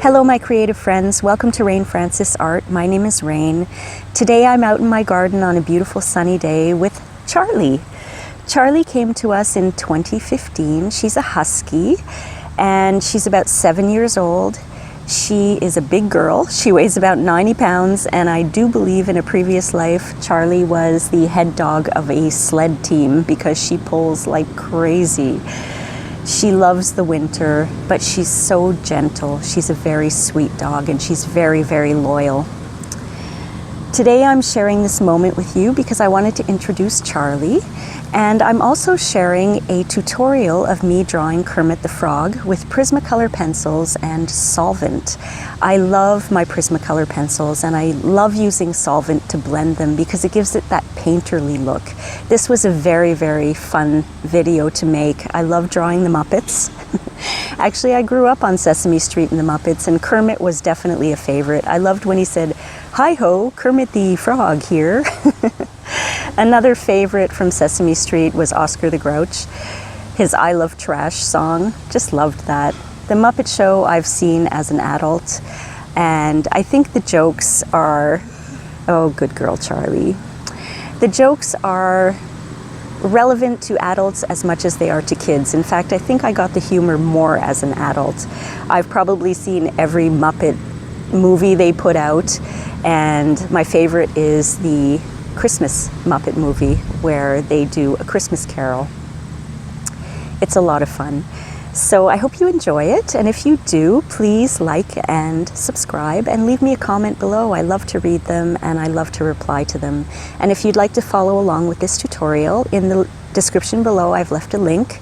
Hello my creative friends, welcome to Rain Francis Art. My name is Rain. Today I'm out in my garden on a beautiful sunny day with Charlie. Charlie came to us in 2015. She's a husky and she's about 7 years old. She is a big girl. She weighs about 90 pounds and I do believe in a previous life Charlie was the head dog of a sled team because she pulls like crazy. She loves the winter, but she's so gentle. She's a very sweet dog and she's very, very loyal. Today I'm sharing this moment with you because I wanted to introduce Charlie, and I'm also sharing a tutorial of me drawing Kermit the Frog with Prismacolor pencils and Solvent. I love my Prismacolor pencils and I love using Solvent to blend them because it gives it that painterly look. This was a very, very fun video to make. I love drawing the Muppets. Actually, I grew up on Sesame Street in the Muppets and Kermit was definitely a favorite. I loved when he said, "Hi-ho, Kermit the Frog here." Another favorite from Sesame Street was Oscar the Grouch. His I Love Trash song, just loved that. The Muppet Show I've seen as an adult, and I think the jokes are, oh, good girl, Charlie. The jokes are relevant to adults as much as they are to kids. In fact, I think I got the humor more as an adult. I've probably seen every Muppet movie they put out, and my favorite is the Christmas Muppet movie where they do A Christmas Carol. It's a lot of fun. So I hope you enjoy it, and if you do, please like and subscribe and leave me a comment below. I love to read them and I love to reply to them. And if you'd like to follow along with this tutorial, in the description below I've left a link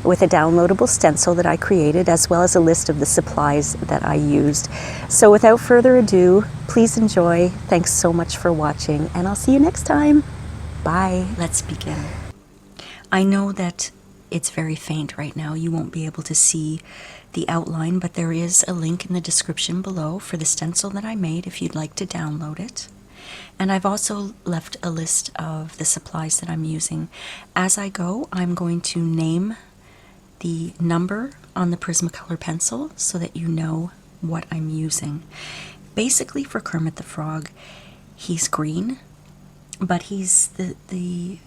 with a downloadable stencil that I created, as well as a list of the supplies that I used. So without further ado, please enjoy. Thanks so much for watching, and I'll see you next time. Bye. Let's begin. I know that it's very faint right now. You won't be able to see the outline, but there is a link in the description below for the stencil that I made if you'd like to download it. And I've also left a list of the supplies that I'm using. As I go, I'm going to name the number on the Prismacolor pencil so that you know what I'm using. Basically for Kermit the Frog, he's green, but he's the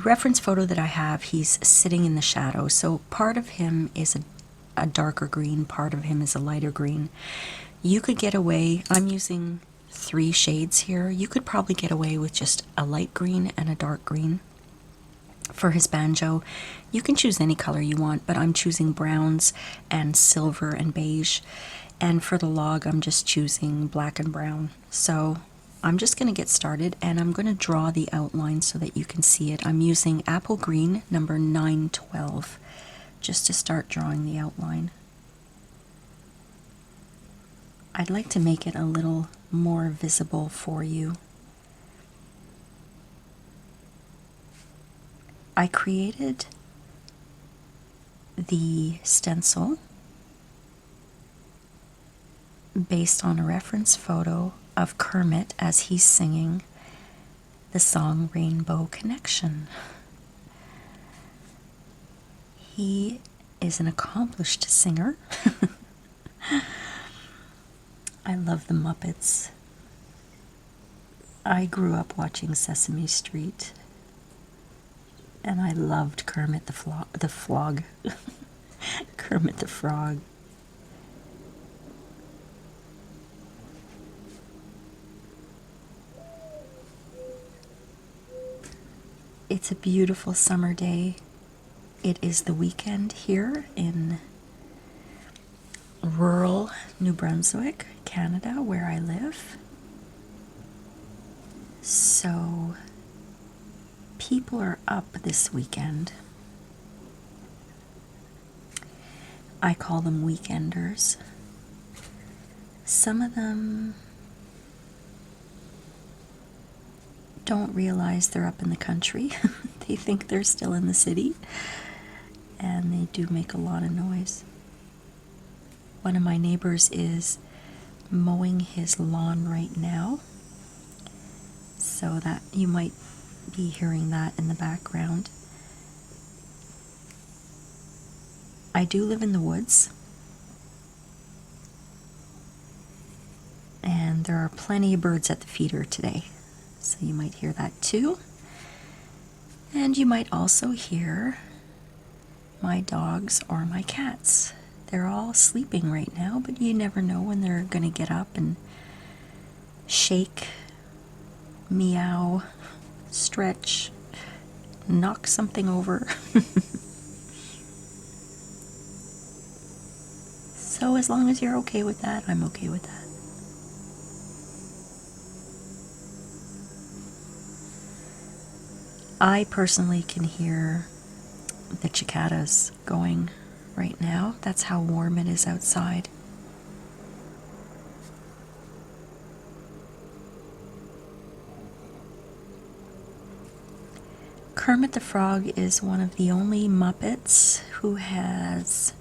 reference photo that I have, he's sitting in the shadow. So part of him is a darker green, part of him is a lighter green. You could get away, I'm using 3 shades here. You could probably get away with just a light green and a dark green. For his banjo, you can choose any color you want, but I'm choosing browns and silver and beige. And for the log, I'm just choosing black and brown. So I'm just going to get started, and I'm going to draw the outline so that you can see it. I'm using apple green number 912 just to start drawing the outline. I'd like to make it a little more visible for you. I created the stencil based on a reference photo of Kermit as he's singing the song Rainbow Connection. He is an accomplished singer. I love the Muppets. I grew up watching Sesame Street. And I loved Kermit the Frog. Kermit the Frog. It's a beautiful summer day. It is the weekend here in rural New Brunswick, Canada, where I live. So people are up this weekend. I call them weekenders. Some of them don't realize they're up in the country. They think they're still in the city, and they do make a lot of noise. One of my neighbors is mowing his lawn right now, so that you might be hearing that in the background. I do live in the woods, And there are plenty of birds at the feeder today, so you might hear that too. And you might also hear my dogs or my cats. They're all sleeping right now, but you never know when they're going to get up and shake, meow, stretch, knock something over. So as long as you're okay with that, I'm okay with that. I personally can hear the cicadas going right now. That's how warm it is outside. Kermit the Frog is one of the only Muppets who has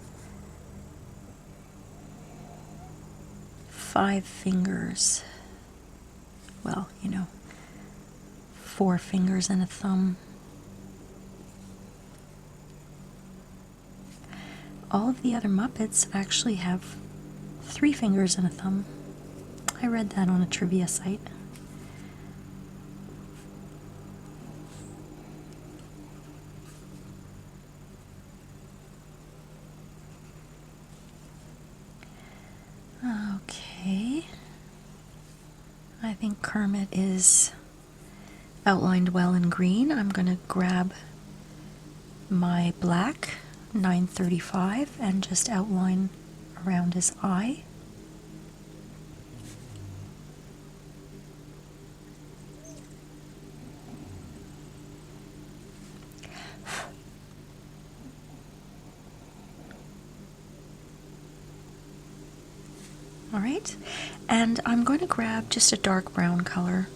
5 fingers. Well, you know, 4 fingers and a thumb. All of the other Muppets actually have 3 fingers and a thumb. I read that on a trivia site. Okay. I think Kermit is outlined well in green. I'm going to grab my black 935 and just outline around his eye. All right, and I'm going to grab just a dark brown color.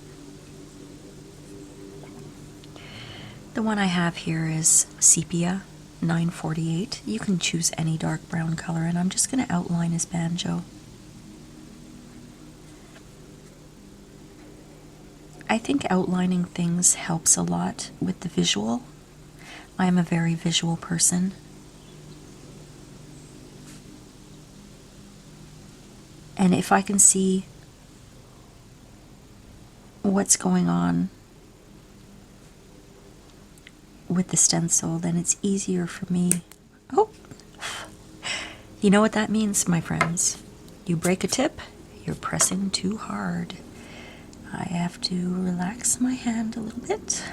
The one I have here is Sepia 948. You can choose any dark brown color, and I'm just going to outline his banjo. I think outlining things helps a lot with the visual. I'm a very visual person. And if I can see what's going on with the stencil, then it's easier for me. Oh, you know what that means, my friends? You break a tip, you're pressing too hard. I have to relax my hand a little bit.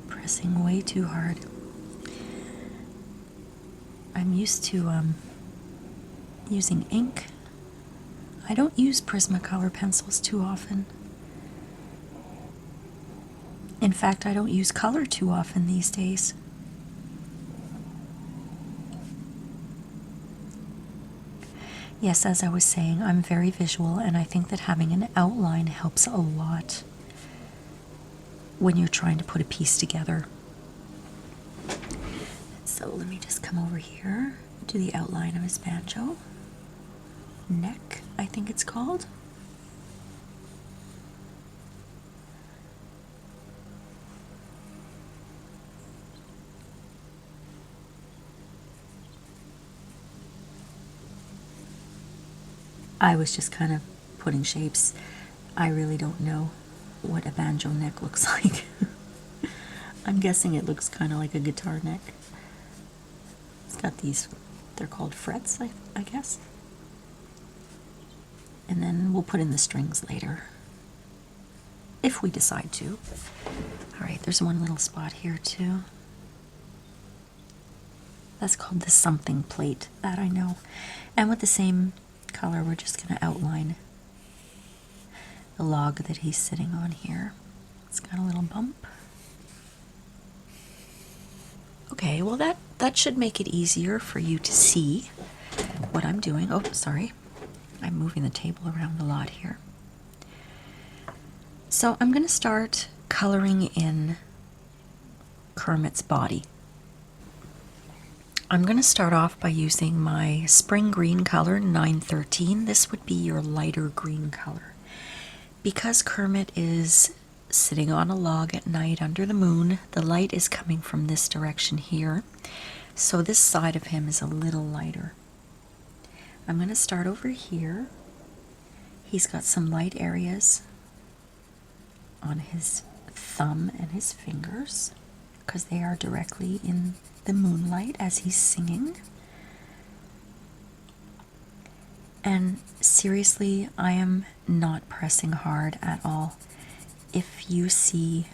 Pressing way too hard. I'm used to using ink. I don't use Prismacolor pencils too often. In fact, I don't use color too often these days. Yes, as I was saying, I'm very visual, and I think that having an outline helps a lot when you're trying to put a piece together. So let me just come over here, do the outline of his banjo. Neck, I think it's called. I was just kind of putting shapes. I really don't know what a banjo neck looks like. I'm guessing it looks kind of like a guitar neck. It's got these, they're called frets, I guess. And then we'll put in the strings later, if we decide to. All right, there's one little spot here too. That's called the something plate, that I know. And with the same color, we're just going to outline the log that he's sitting on here. It's got a little bump. Okay, well that should make it easier for you to see what I'm doing. Oh, sorry. I'm moving the table around a lot here. So I'm going to start coloring in Kermit's body. I'm going to start off by using my spring green color 913. This would be your lighter green color. Because Kermit is sitting on a log at night under the moon, the light is coming from this direction here. So this side of him is a little lighter. I'm going to start over here He's got some light areas on his thumb and his fingers because they are directly in the moonlight as he's singing. And seriously, I am not pressing hard at all. If you see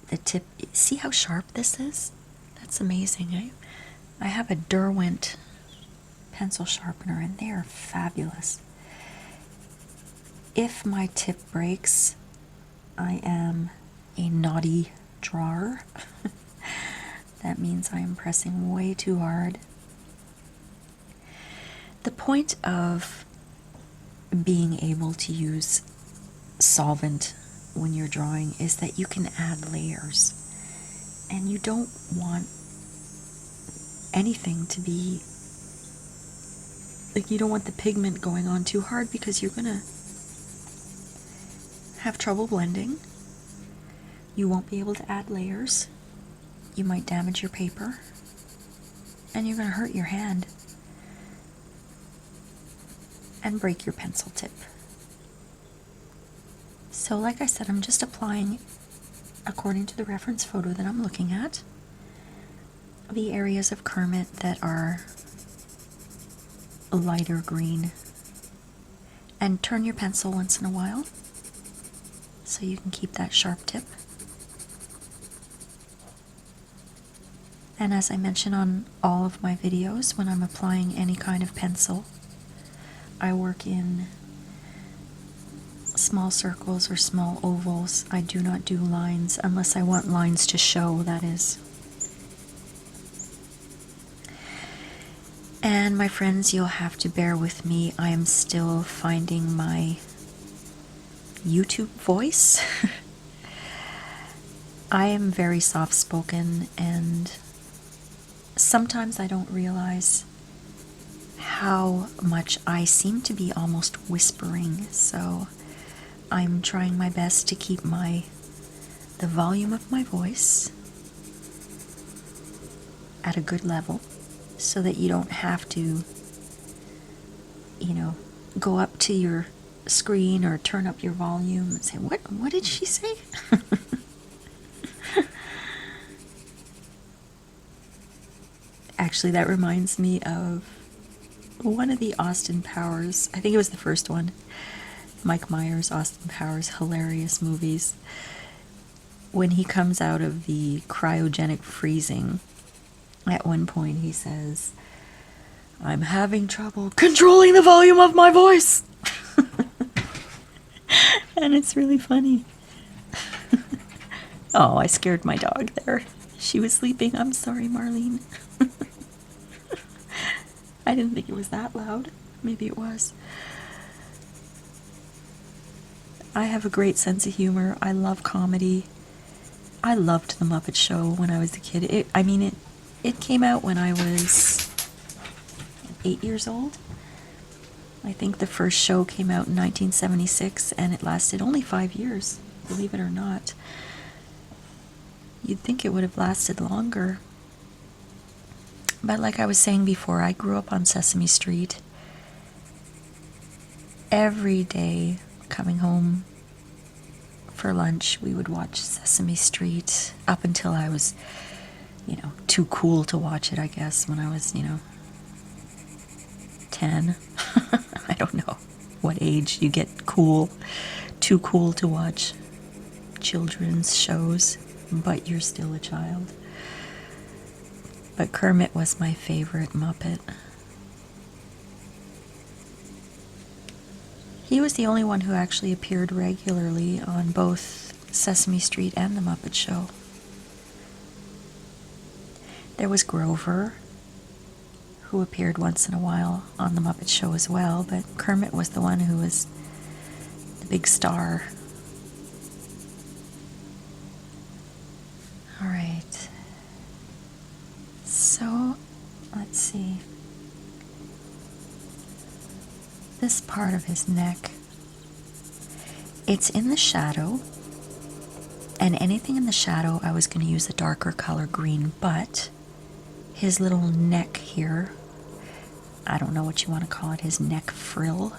the tip, see how sharp this is? That's amazing. I have a Derwent pencil sharpener and they are fabulous. If my tip breaks, I am a naughty drawer. That means I am pressing way too hard. The point of being able to use solvent when you're drawing is that you can add layers, and you don't want anything to be like, you don't want the pigment going on too hard because you're gonna have trouble blending. You won't be able to add layers. You might damage your paper, and you're gonna hurt your hand and break your pencil tip. So like I said, I'm just applying, according to the reference photo that I'm looking at, the areas of Kermit that are lighter green. And turn your pencil once in a while so you can keep that sharp tip. And as I mention on all of my videos, when I'm applying any kind of pencil, I work in small circles or small ovals. I do not do lines unless I want lines to show, that is. And my friends, you'll have to bear with me. I am still finding my YouTube voice. I am very soft-spoken, and sometimes I don't realize how much I seem to be almost whispering, so I'm trying my best to keep the volume of my voice at a good level so that you don't have to, go up to your screen or turn up your volume and say, what did she say? Actually, that reminds me of one of the Austin Powers, I think it was the first one, Mike Myers, Austin Powers, hilarious movies. When he comes out of the cryogenic freezing, at one point he says, "I'm having trouble controlling the volume of my voice." And it's really funny. Oh, I scared my dog there. She was sleeping. I'm sorry, Marlene. I didn't think it was that loud. Maybe it was. I have a great sense of humor. I love comedy. I loved The Muppet Show when I was a kid. It came out when I was 8 years old. I think the first show came out in 1976, and it lasted only 5 years, believe it or not. You'd think it would have lasted longer. But like I was saying before, I grew up on Sesame Street. Every day, coming home for lunch, we would watch Sesame Street up until I was, too cool to watch it, I guess, when I was, 10. I don't know what age you get too cool to watch children's shows, but you're still a child. But Kermit was my favorite Muppet. He was the only one who actually appeared regularly on both Sesame Street and The Muppet Show. There was Grover, who appeared once in a while on The Muppet Show as well, but Kermit was the one who was the big star. All right. So, let's see. This part of his neck, it's in the shadow, and anything in the shadow I was going to use a darker color green, but his little neck here, I don't know what you want to call it, his neck frill,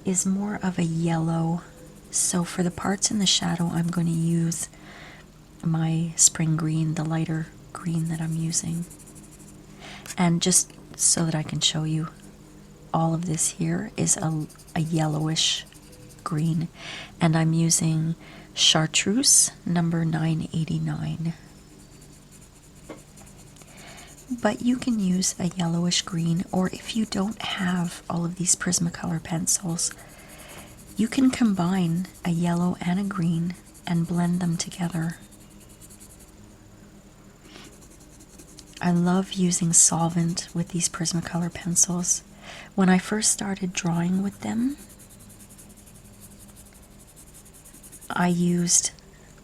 is more of a yellow. So for the parts in the shadow, I'm going to use my spring green, the lighter green that I'm using. And just so that I can show you, all of this here is a yellowish green, and I'm using Chartreuse number 989. But you can use a yellowish green, or if you don't have all of these Prismacolor pencils, you can combine a yellow and a green and blend them together. I love using solvent with these Prismacolor pencils. When I first started drawing with them, I used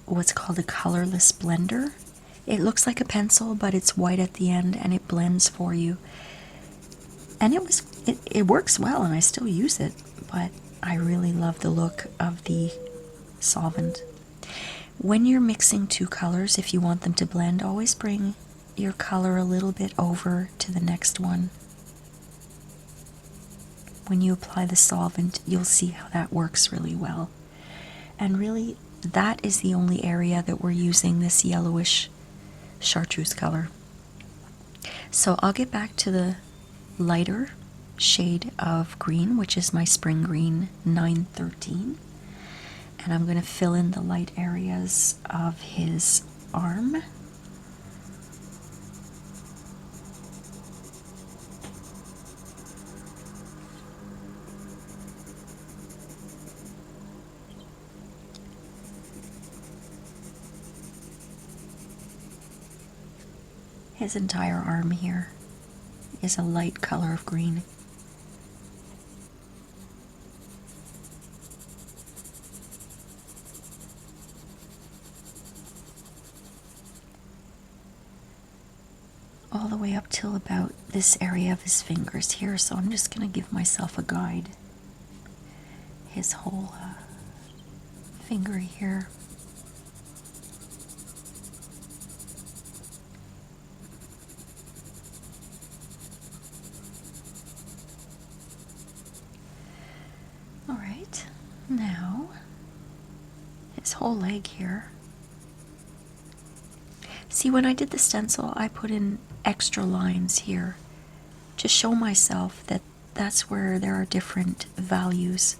what's called a colorless blender. It looks like a pencil, but it's white at the end and it blends for you. And it works well, and I still use it, but I really love the look of the solvent. When you're mixing two colors, if you want them to blend, always bring your color a little bit over to the next one. When you apply the solvent, you'll see how that works really well. And really, that is the only area that we're using this yellowish chartreuse color. So I'll get back to the lighter shade of green, which is my spring green 913. And I'm going to fill in the light areas of his arm. His entire arm here is a light color of green. All the way up till about this area of his fingers here, so I'm just going to give myself a guide. His whole finger here. Alright, now his whole leg here. See, when I did the stencil, I put in extra lines here to show myself that that's where there are different values,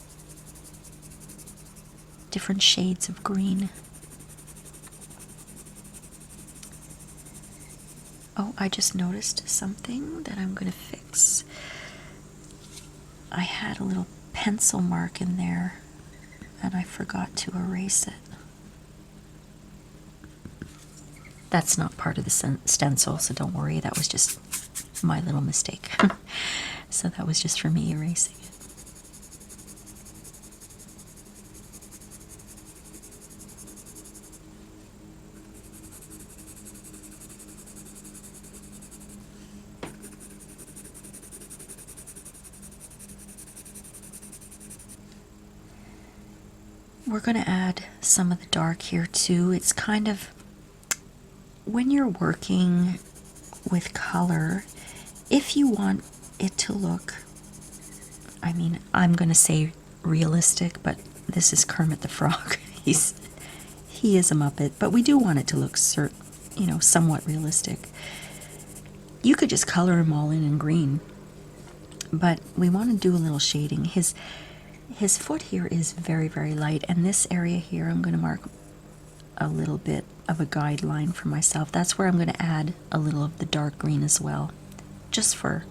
different shades of green. Oh, I just noticed something that I'm going to fix. I had a little pencil mark in there and I forgot to erase it. That's not part of the stencil, so don't worry, that was just my little mistake. So that was just for me erasing it. We're going to add some of the dark here too. It's kind of, when you're working with color, if you want it to look, I mean, I'm going to say realistic, but this is Kermit the Frog. He is a Muppet, but we do want it to look somewhat realistic. You could just color them all in green, but we want to do a little shading. His foot here is very, very light, and this area here I'm going to mark a little bit of a guideline for myself. That's where I'm going to add a little of the dark green as well, just for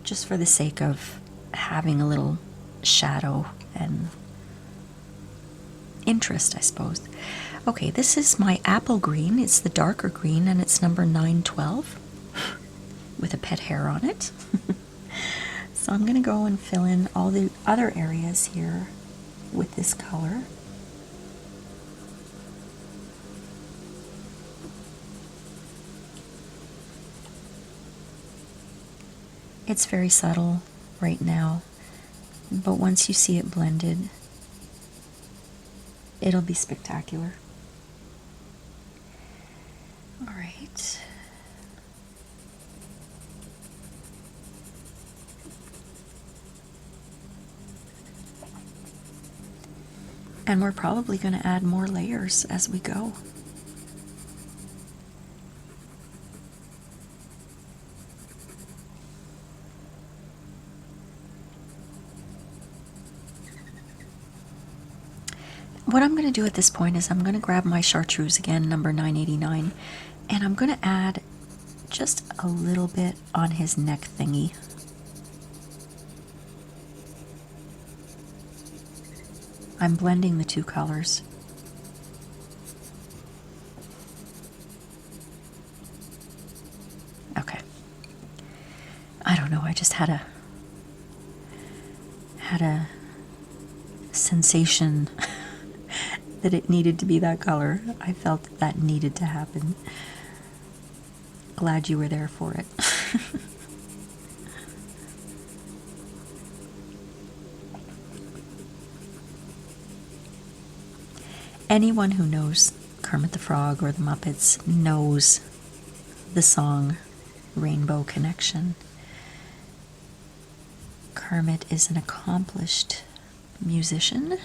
the sake of having a little shadow and interest, I suppose. Okay, this is my apple green. It's the darker green, and it's number 912 with a pet hair on it. So I'm going to go and fill in all the other areas here with this color. It's very subtle right now, but once you see it blended, it'll be spectacular. All right. And we're probably going to add more layers as we go. What I'm going to do at this point is I'm going to grab my Chartreuse again, number 989, and I'm going to add just a little bit on his neck thingy. I'm blending the two colors. Okay. I don't know, I just had a sensation that it needed to be that color. I felt that needed to happen. Glad you were there for it. Anyone who knows Kermit the Frog or the Muppets knows the song Rainbow Connection. Kermit is an accomplished musician.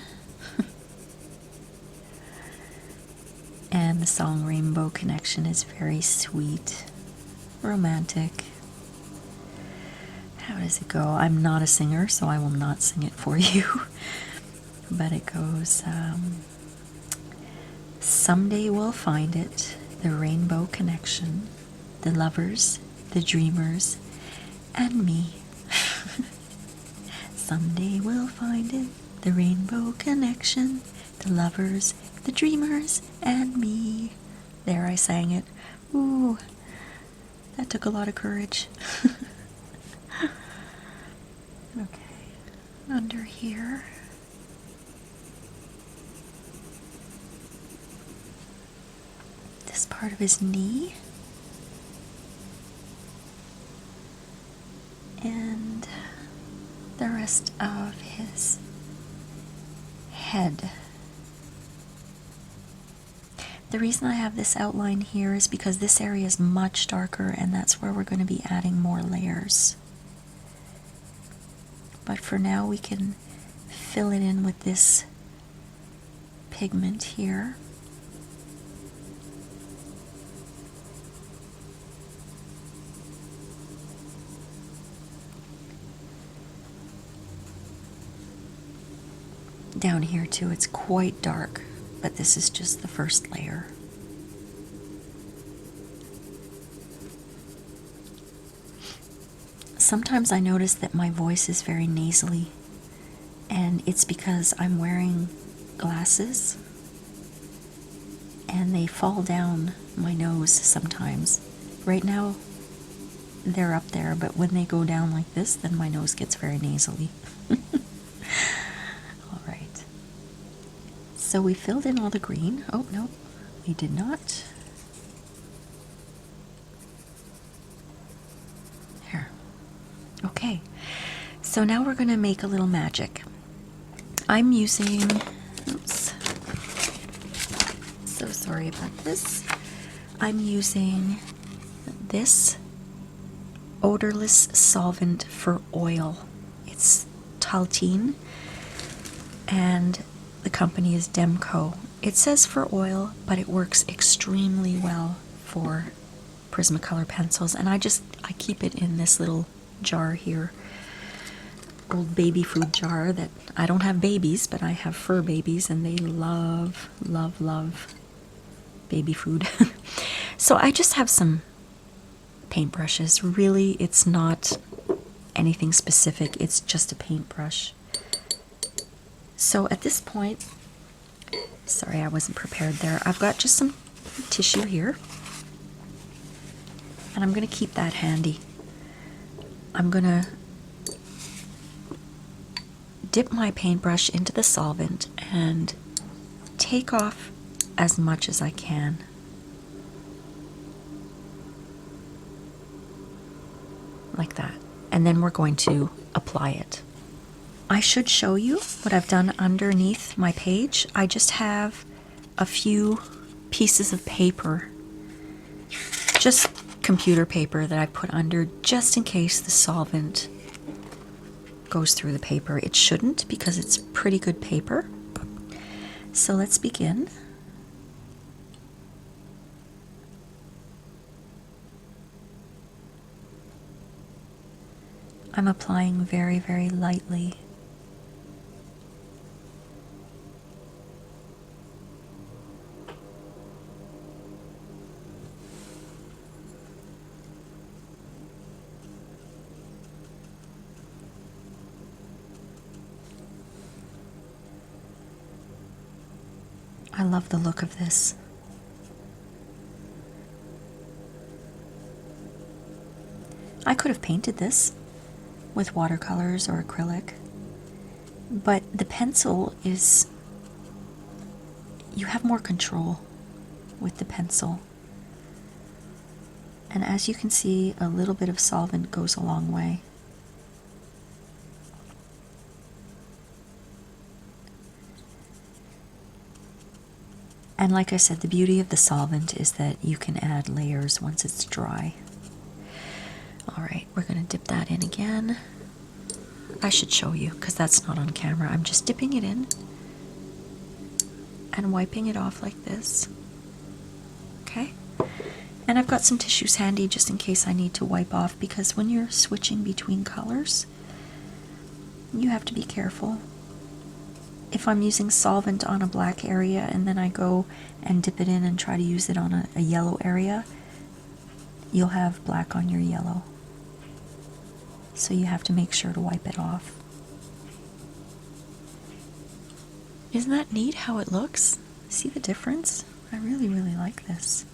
And the song Rainbow Connection is very sweet, romantic. How does it go? I'm not a singer, so I will not sing it for you. But it goes, someday we'll find it, the rainbow connection, the lovers, the dreamers, and me. Someday we'll find it, the rainbow connection, the lovers, the dreamers, and me. There, I sang it. Ooh, that took a lot of courage. Okay, under here. This part of his knee. And the rest of his head. The reason I have this outline here is because this area is much darker, and that's where we're going to be adding more layers. But for now we can fill it in with this pigment here. Down here too, it's quite dark, but this is just the first layer. Sometimes I notice that my voice is very nasally, and it's because I'm wearing glasses and they fall down my nose sometimes. Right now they're up there, but when they go down like this, then my nose gets very nasally. Alright, so we filled in all the green. Oh no, we did not. Here. Okay, so now we're going to make a little magic. I'm using, oops, so sorry about this. I'm using this Odorless solvent for oil. It's Taltine, and the company is Demco. It says for oil, but it works extremely well for Prismacolor pencils, and I keep it in this little jar here, old baby food jar that I don't have babies, but I have fur babies, and they love, love, love baby food. So I just have some paintbrushes. Really, it's not anything specific, it's just a paintbrush. So at this point, sorry I wasn't prepared there, I've got just some tissue here, and I'm going to keep that handy. I'm going to dip my paintbrush into the solvent and take off as much as I can. Like that. And then we're going to apply it. I should show you what I've done underneath my page. I just have a few pieces of paper, just computer paper, that I put under just in case the solvent goes through the paper. It shouldn't, because it's pretty good paper. So let's begin. I'm applying very, very lightly. I love the look of this. I could have painted this with watercolors or acrylic, but the pencil is, you have more control with the pencil. And as you can see, a little bit of solvent goes a long way. And like I said, the beauty of the solvent is that you can add layers once it's dry. All right, we're going to dip that in again. I should show you because that's not on camera. I'm just dipping it in and wiping it off like this. Okay? And I've got some tissues handy just in case I need to wipe off, because when you're switching between colors, you have to be careful. If I'm using solvent on a black area and then I go and dip it in and try to use it on a yellow area, you'll have black on your yellow. So you have to make sure to wipe it off. Isn't that neat how it looks? See the difference? I really, really like this.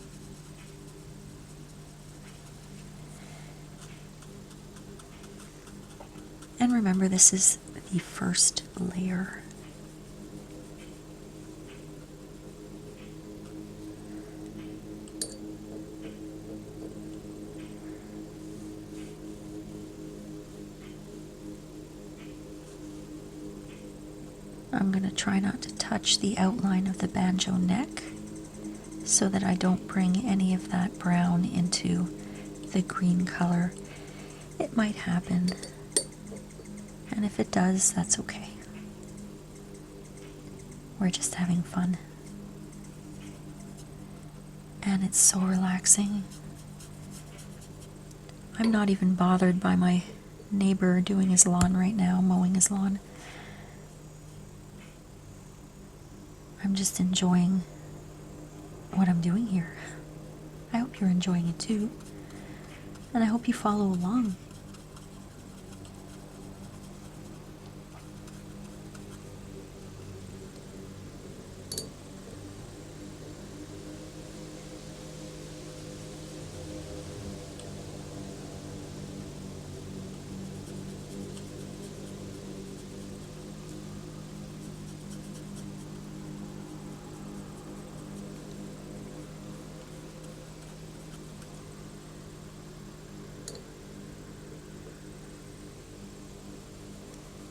And remember, this is the first layer. I'm going to try not to touch the outline of the banjo neck so that I don't bring any of that brown into the green color. It might happen, and if it does, that's okay. We're just having fun. And it's so relaxing. I'm not even bothered by my neighbor doing his lawn right now, mowing his lawn. I'm just enjoying what I'm doing here. I hope you're enjoying it too, and I hope you follow along.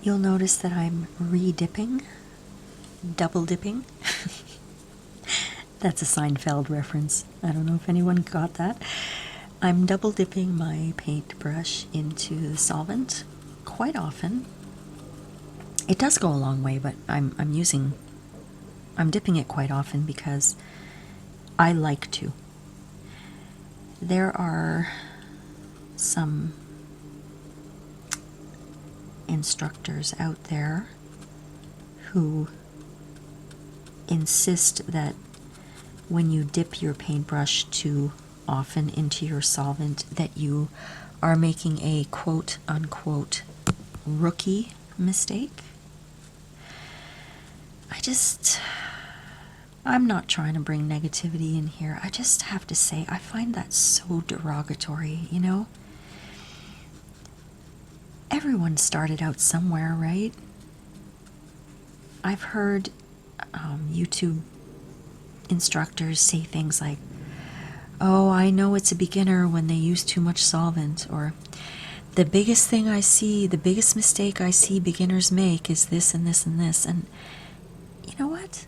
You'll notice that I'm re-dipping, double dipping. That's a Seinfeld reference. I don't know if anyone got that. I'm double dipping my paintbrush into the solvent quite often. It does go a long way, but I'm dipping it quite often because I like to. There are some instructors out there who insist that when you dip your paintbrush too often into your solvent that you are making a quote-unquote rookie mistake. I'm not trying to bring negativity in here. I just have to say, I find that so derogatory, you know? Everyone started out somewhere, right? I've heard YouTube instructors say things like, oh, I know it's a beginner when they use too much solvent, or the biggest mistake I see beginners make is this and this and this. And you know what?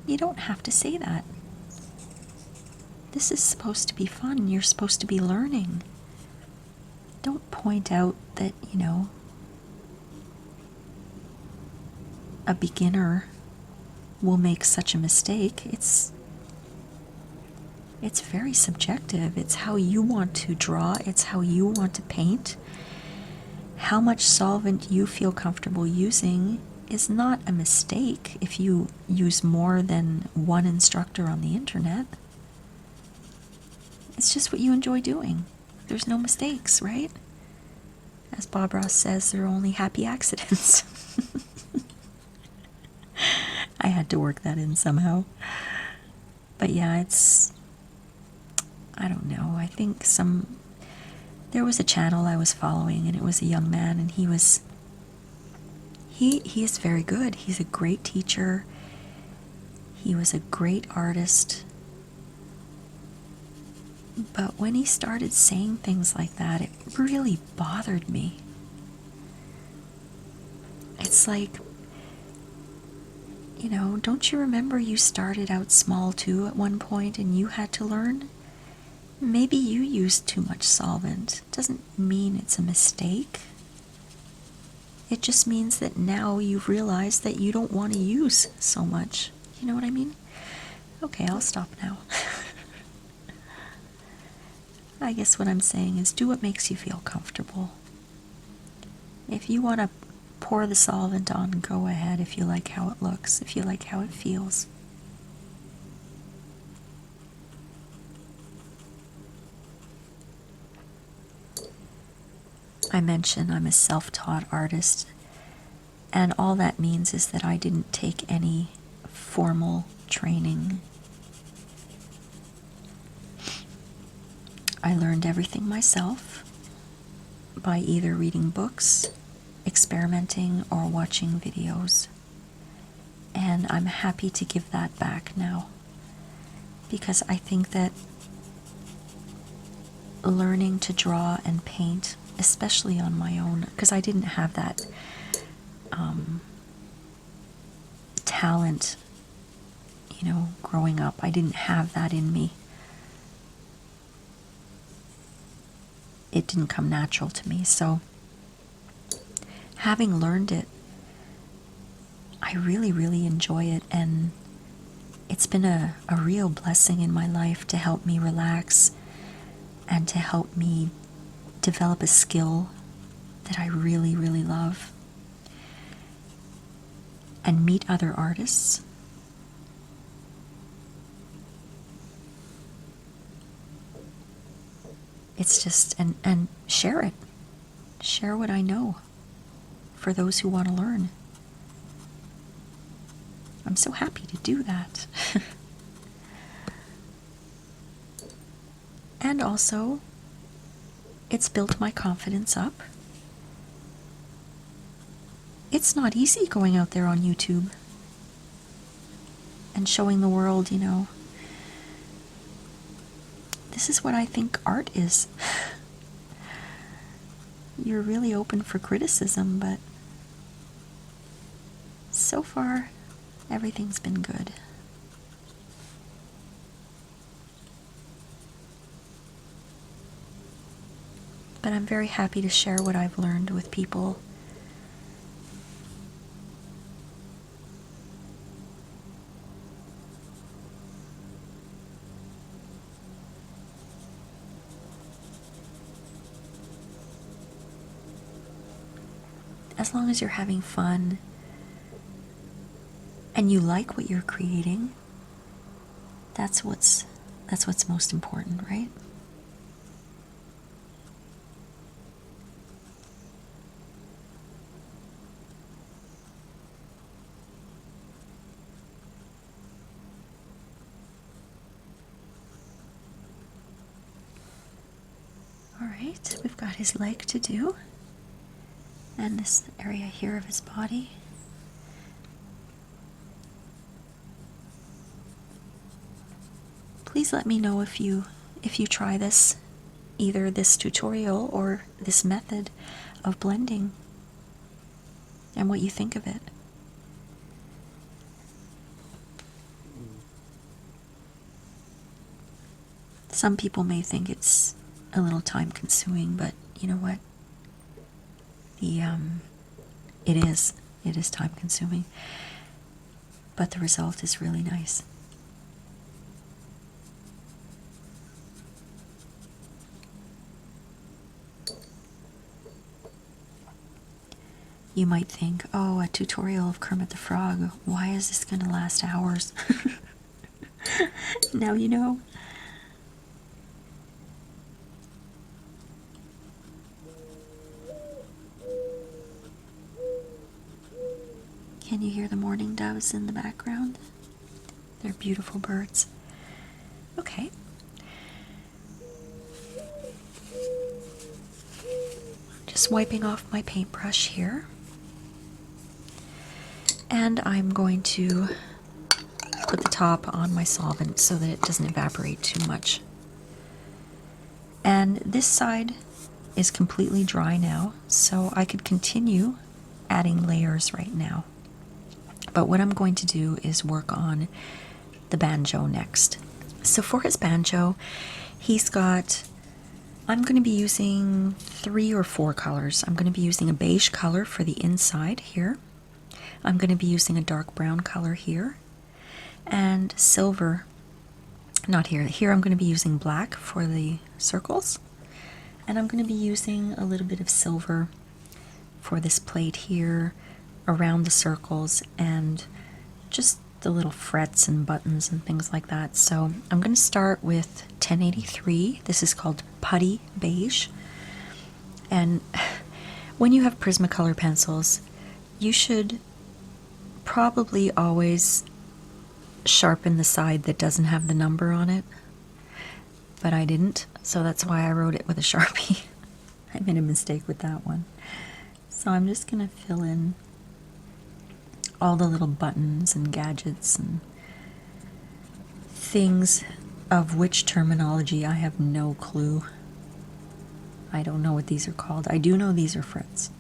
You don't have to say that. This is supposed to be fun. You're supposed to be learning. Don't point out that, a beginner will make such a mistake. It's very subjective. It's how you want to draw, it's how you want to paint. How much solvent you feel comfortable using is not a mistake if you use more than one instructor on the internet. It's just what you enjoy doing. There's no mistakes, right? As Bob Ross says, there are only happy accidents. I had to work that in somehow. But yeah, I don't know. I think there was a channel I was following, and it was a young man, and he is very good. He's a great teacher. He was a great artist. But when he started saying things like that, it really bothered me. It's like, don't you remember you started out small too at one point and you had to learn? Maybe you used too much solvent. Doesn't mean it's a mistake. It just means that now you've realized that you don't want to use so much. You know what I mean? Okay, I'll stop now. I guess what I'm saying is do what makes you feel comfortable. If you want to pour the solvent on, go ahead if you like how it looks, if you like how it feels. I mentioned I'm a self-taught artist, and all that means is that I didn't take any formal training. I learned everything myself by either reading books, experimenting, or watching videos. And I'm happy to give that back now, because I think that learning to draw and paint, especially on my own, because I didn't have that talent, growing up. I didn't have that in me. It didn't come natural to me. So having learned it, I really, really enjoy it, and it's been a real blessing in my life to help me relax and to help me develop a skill that I really, really love, and meet other artists. It's just, and share it. Share what I know for those who want to learn. I'm so happy to do that. And also, it's built my confidence up. It's not easy going out there on YouTube and showing the world, this is what I think art is. You're really open for criticism, but so far, everything's been good. But I'm very happy to share what I've learned with people. As long as you're having fun and you like what you're creating, that's what's most important, right? All right, we've got his leg to do, and this area here of his body. Please let me know if you try this, either this tutorial or this method of blending, and what you think of it. Some people may think it's a little time consuming, but you know what? It is time consuming. but the result is really nice. You might think, oh, a tutorial of Kermit the Frog. Why is this going to last hours? Now you know. Can you hear the mourning doves in the background? They're beautiful birds. Okay. Just wiping off my paintbrush here. And I'm going to put the top on my solvent so that it doesn't evaporate too much. And this side is completely dry now, so I could continue adding layers right now. But what I'm going to do is work on the banjo next. So for his banjo, I'm going to be using 3 or 4 colors. I'm going to be using a beige color for the inside here. I'm going to be using a dark brown color here. And silver, not here. Here I'm going to be using black for the circles. And I'm going to be using a little bit of silver for this plate here, around the circles, and just the little frets and buttons and things like that. So I'm going to start with 1083. This is called Putty Beige. And when you have Prismacolor pencils, you should probably always sharpen the side that doesn't have the number on it. But I didn't, so that's why I wrote it with a Sharpie. I made a mistake with that one. So I'm just going to fill in all the little buttons and gadgets and things of which terminology I have no clue. I don't know what these are called. I do know these are frets.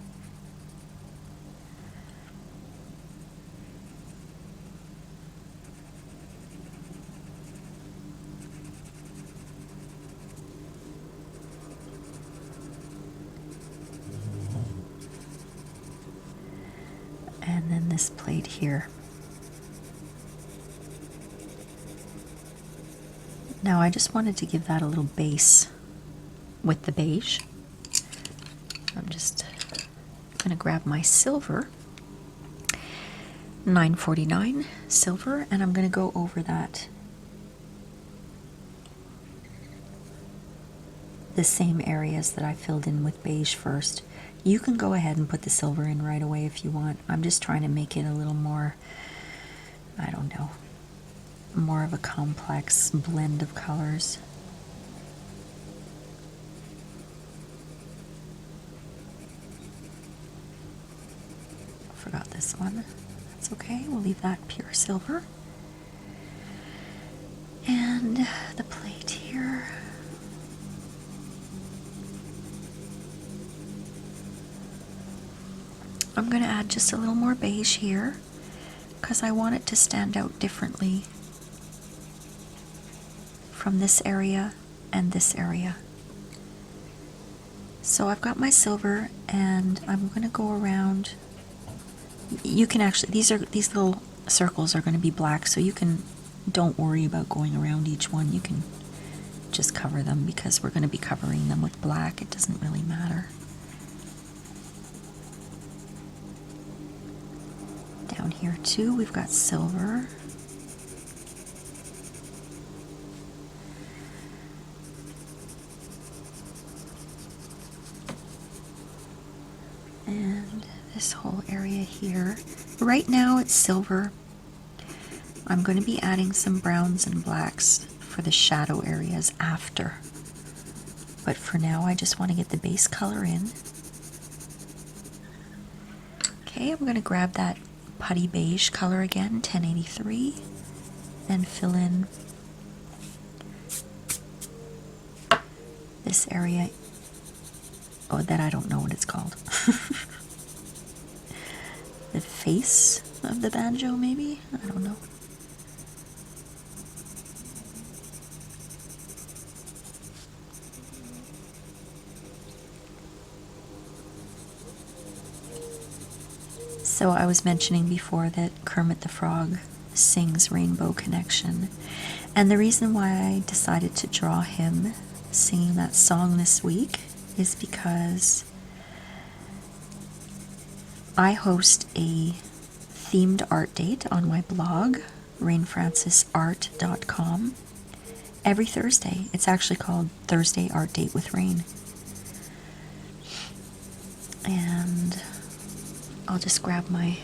And then this plate here. Now I just wanted to give that a little base with the beige. I'm just going to grab my silver, 949 silver, and I'm going to go over the same areas that I filled in with beige first. You can go ahead and put the silver in right away if you want. I'm just trying to make it a little more, I don't know, more of a complex blend of colors. Forgot this one. That's okay. We'll leave that pure silver. And the plate here. I'm going to add just a little more beige here because I want it to stand out differently from this area and this area. So I've got my silver and I'm going to go around. You can actually, these little circles are going to be black, so you can, don't worry about going around each one. You can just cover them because we're going to be covering them with black. It doesn't really matter. Down here too, we've got silver. And this whole area here. Right now it's silver. I'm going to be adding some browns and blacks for the shadow areas after. But for now I just want to get the base color in. Okay, I'm going to grab that Putty Beige color again, 1083, and fill in this area. Oh, that I don't know what it's called. The face of the banjo, maybe? I don't know. So I was mentioning before that Kermit the Frog sings Rainbow Connection. And the reason why I decided to draw him singing that song this week is because I host a themed art date on my blog, rainfrancisart.com, every Thursday. It's actually called Thursday Art Date with Rain. And I'll just grab my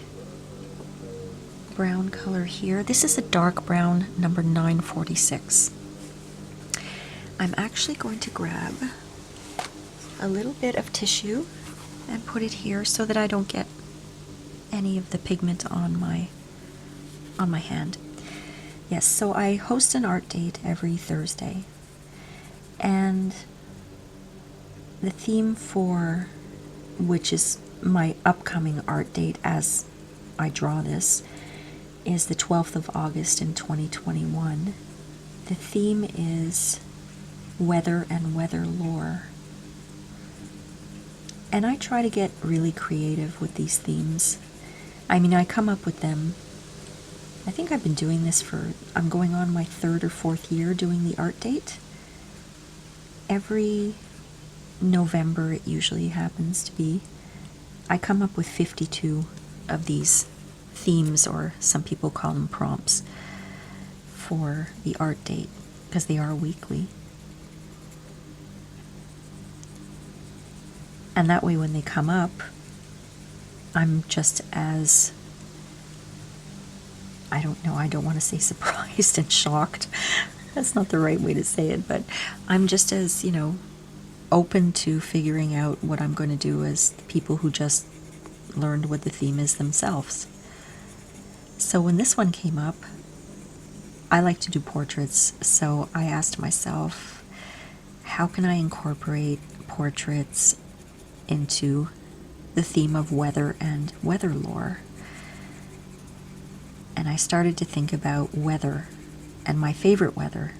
brown color here. This is a dark brown, number 946. I'm actually going to grab a little bit of tissue and put it here so that I don't get any of the pigment on my hand. Yes, so I host an art date every Thursday, and the theme for which is my upcoming art date as I draw this is the 12th of August in 2021. The theme is weather and weather lore. And I try to get really creative with these themes. I mean, I come up with them. I think I've been doing this I'm going on my 3rd or 4th year doing the art date. Every November, it usually happens to be, I come up with 52 of these themes, or some people call them prompts, for the art date, because they are weekly. And that way when they come up, I'm just as, I don't want to say surprised and shocked. That's not the right way to say it, but I'm just as, open to figuring out what I'm going to do as the people who just learned what the theme is themselves. So when this one came up, I like to do portraits, so I asked myself, how can I incorporate portraits into the theme of weather and weather lore? And I started to think about weather and my favorite weather.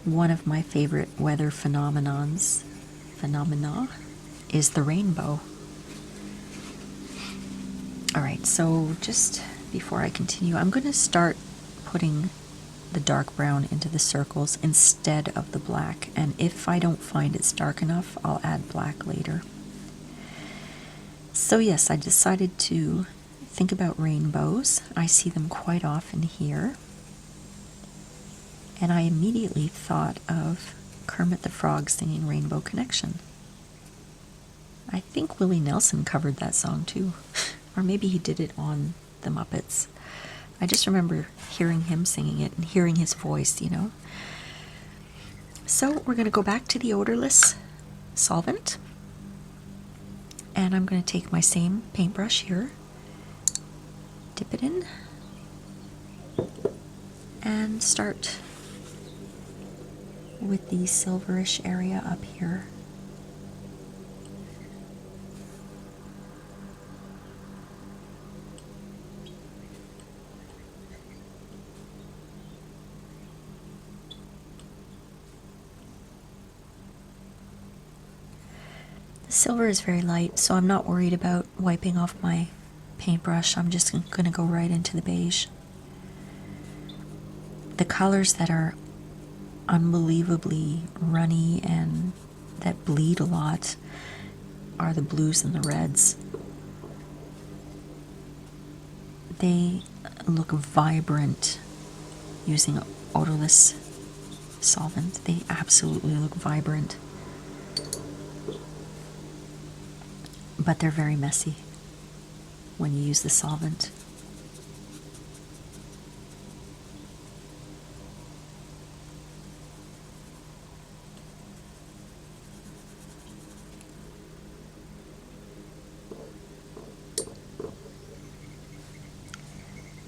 One of my favorite weather phenomena is the rainbow. Alright, so just before I continue, I'm going to start putting the dark brown into the circles instead of the black, and if I don't find it's dark enough, I'll add black later. So yes, I decided to think about rainbows. I see them quite often here, and I immediately thought of Kermit the Frog singing Rainbow Connection. I think Willie Nelson covered that song too, or maybe he did it on the Muppets. I just remember hearing him singing it and hearing his voice, So we're going to go back to the Odorless solvent, and I'm going to take my same paintbrush here, dip it in, and start with the silverish area up here. The silver is very light, so I'm not worried about wiping off my paintbrush. I'm just going to go right into the beige. The colors that are unbelievably runny and that bleed a lot are the blues and the reds. They look vibrant using odorless solvent. They absolutely look vibrant. But they're very messy when you use the solvent.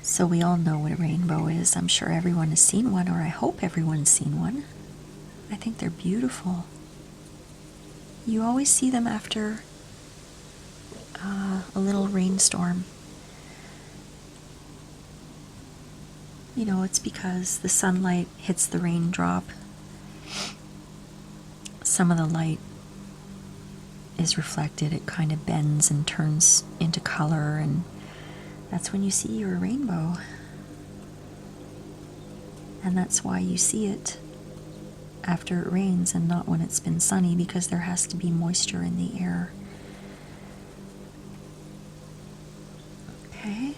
So we all know what a rainbow is. I'm sure everyone has seen one, or I hope everyone's seen one. I think they're beautiful. You always see them after a little rainstorm. It's because the sunlight hits the raindrop. Some of the light is reflected. It kind of bends and turns into color, and that's when you see your rainbow. And that's why you see it after it rains and not when it's been sunny, because there has to be moisture in the air. Okay.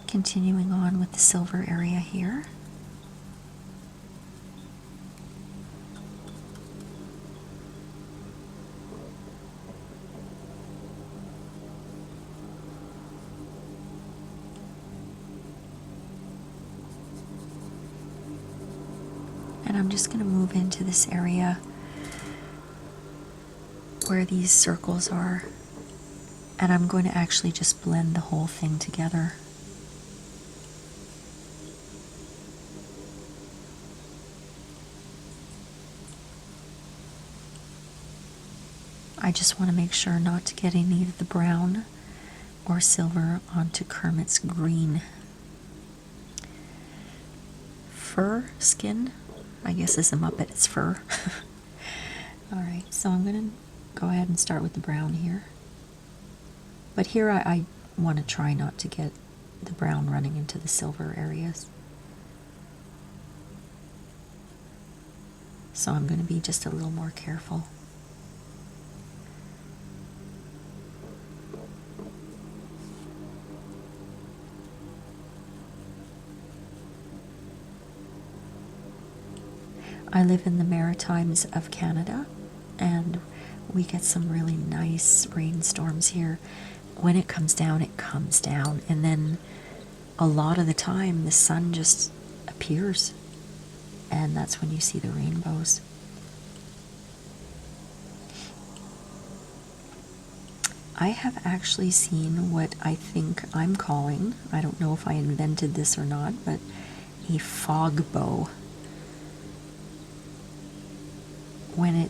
Continuing on with the silver area here. And I'm just going to move into this area where these circles are, and I'm going to actually just blend the whole thing together. I just want to make sure not to get any of the brown or silver onto Kermit's green. Fur skin, I guess is a Muppet, it's fur. Alright, so I'm going to go ahead and start with the brown here. But here I want to try not to get the brown running into the silver areas. So I'm going to be just a little more careful. I live in the Maritimes of Canada, and we get some really nice rainstorms here. When it comes down, and then a lot of the time the sun just appears, and that's when you see the rainbows. I have actually seen what I think I'm calling, I don't know if I invented this or not, but a fog bow. When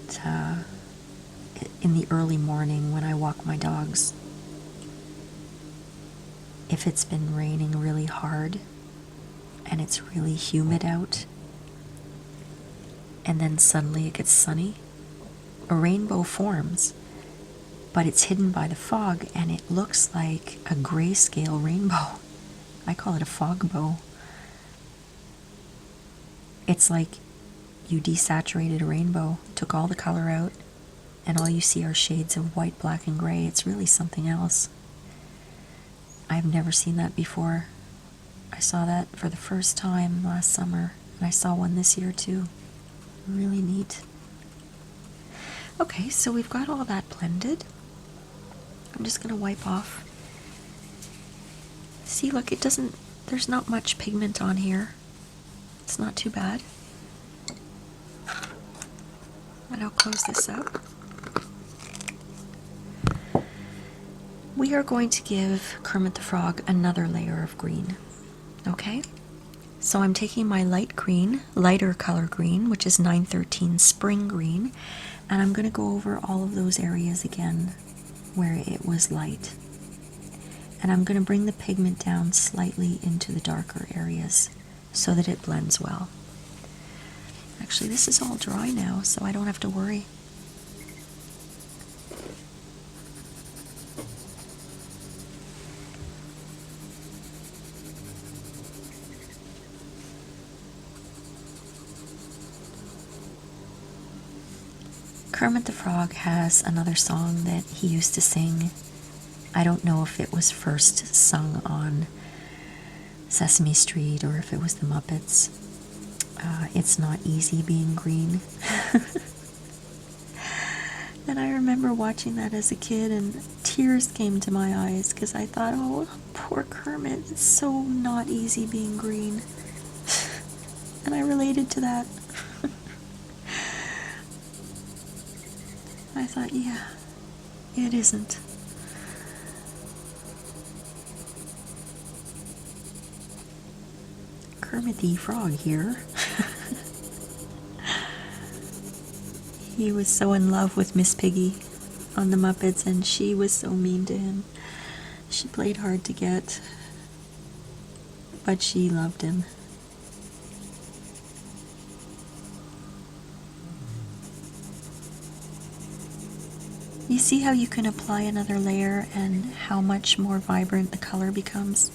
in the early morning when I walk my dogs, if it's been raining really hard and it's really humid out, and then suddenly it gets sunny, a rainbow forms, but it's hidden by the fog and it looks like a grayscale rainbow. I call it a fog bow. It's like you desaturated a rainbow, took all the color out, and all you see are shades of white, black, and gray. It's really something else. I've never seen that before. I saw that for the first time last summer, and I saw one this year too. Really neat. Okay, so we've got all that blended. I'm just going to wipe off. See, look, there's not much pigment on here. It's not too bad. And I'll close this up. We are going to give Kermit the Frog another layer of green. Okay? So I'm taking my light green, lighter color green, which is 913 Spring Green, and I'm going to go over all of those areas again where it was light. And I'm going to bring the pigment down slightly into the darker areas so that it blends well. Actually, this is all dry now, so I don't have to worry. Kermit the Frog has another song that he used to sing. I don't know if it was first sung on Sesame Street or if it was the Muppets. It's Not Easy Being Green. And I remember watching that as a kid and tears came to my eyes because I thought, oh, poor Kermit, it's so not easy being green. And I related to that. I thought, yeah, it isn't. Kermit the Frog here. He was so in love with Miss Piggy on the Muppets, and she was so mean to him. She played hard to get, but she loved him. You see how you can apply another layer and how much more vibrant the color becomes?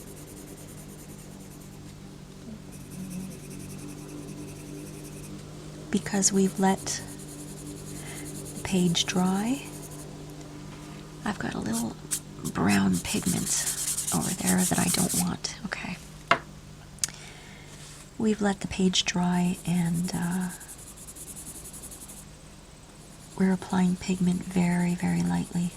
Because we've let the page dry. I've got a little brown pigment over there that I don't want. Okay. We've let the page dry, and we're applying pigment very, very lightly.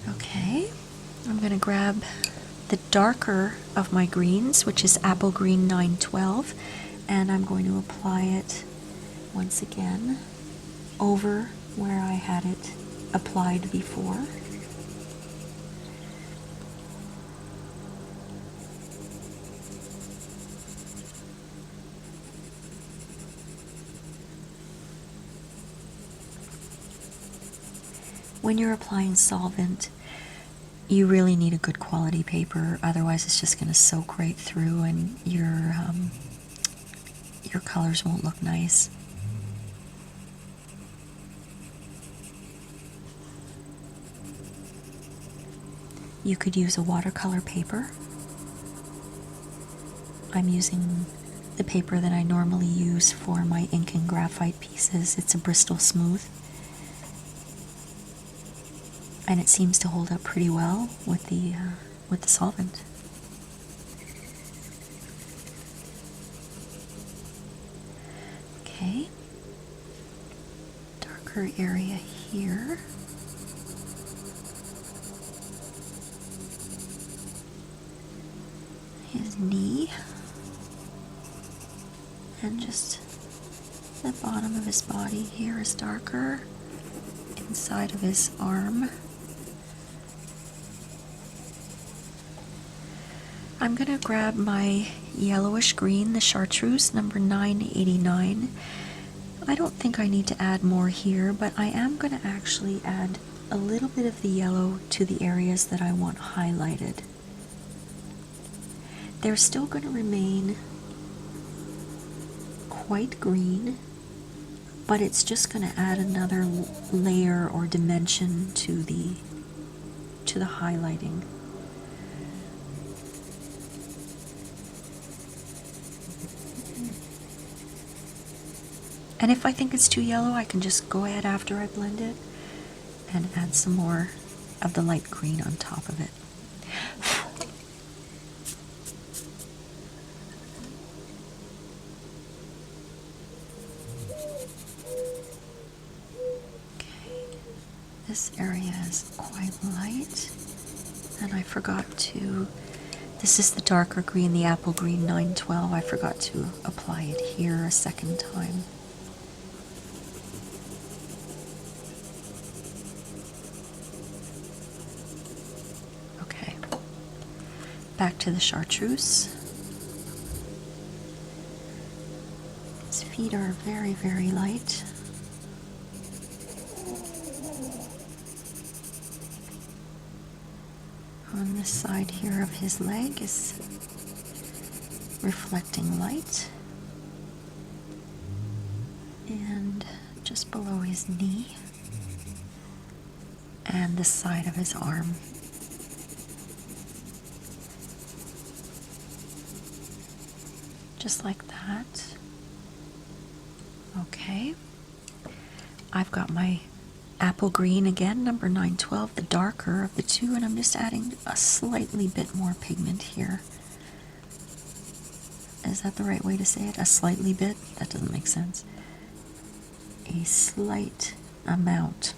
Okay, I'm going to grab the darker of my greens, which is Apple Green 912, and I'm going to apply it once again over where I had it applied before. When you're applying solvent, you really need a good quality paper, otherwise it's just going to soak right through and your colors won't look nice. You could use a watercolor paper. I'm using the paper that I normally use for my ink and graphite pieces. It's a Bristol Smooth. And it seems to hold up pretty well with the solvent. Okay, darker area here. His knee, and just the bottom of his body here is darker. Inside of his arm. I'm going to grab my yellowish green, the Chartreuse, number 989. I don't think I need to add more here, but I am going to actually add a little bit of the yellow to the areas that I want highlighted. They're still going to remain quite green, but it's just going to add another layer or dimension to the highlighting. And if I think it's too yellow, I can just go ahead after I blend it and add some more of the light green on top of it. Okay, this area is quite light, and I forgot to, this is the darker green, the Apple Green 912, I forgot to apply it here a second time. Back to the Chartreuse. His feet are very, very light. On this side here of his leg is reflecting light. And just below his knee. And the side of his arm. Just like that. Okay. I've got my apple green again, number 912, the darker of the two, and I'm just adding a slightly bit more pigment here. Is that the right way to say it? A slightly bit? That doesn't make sense. A slight amount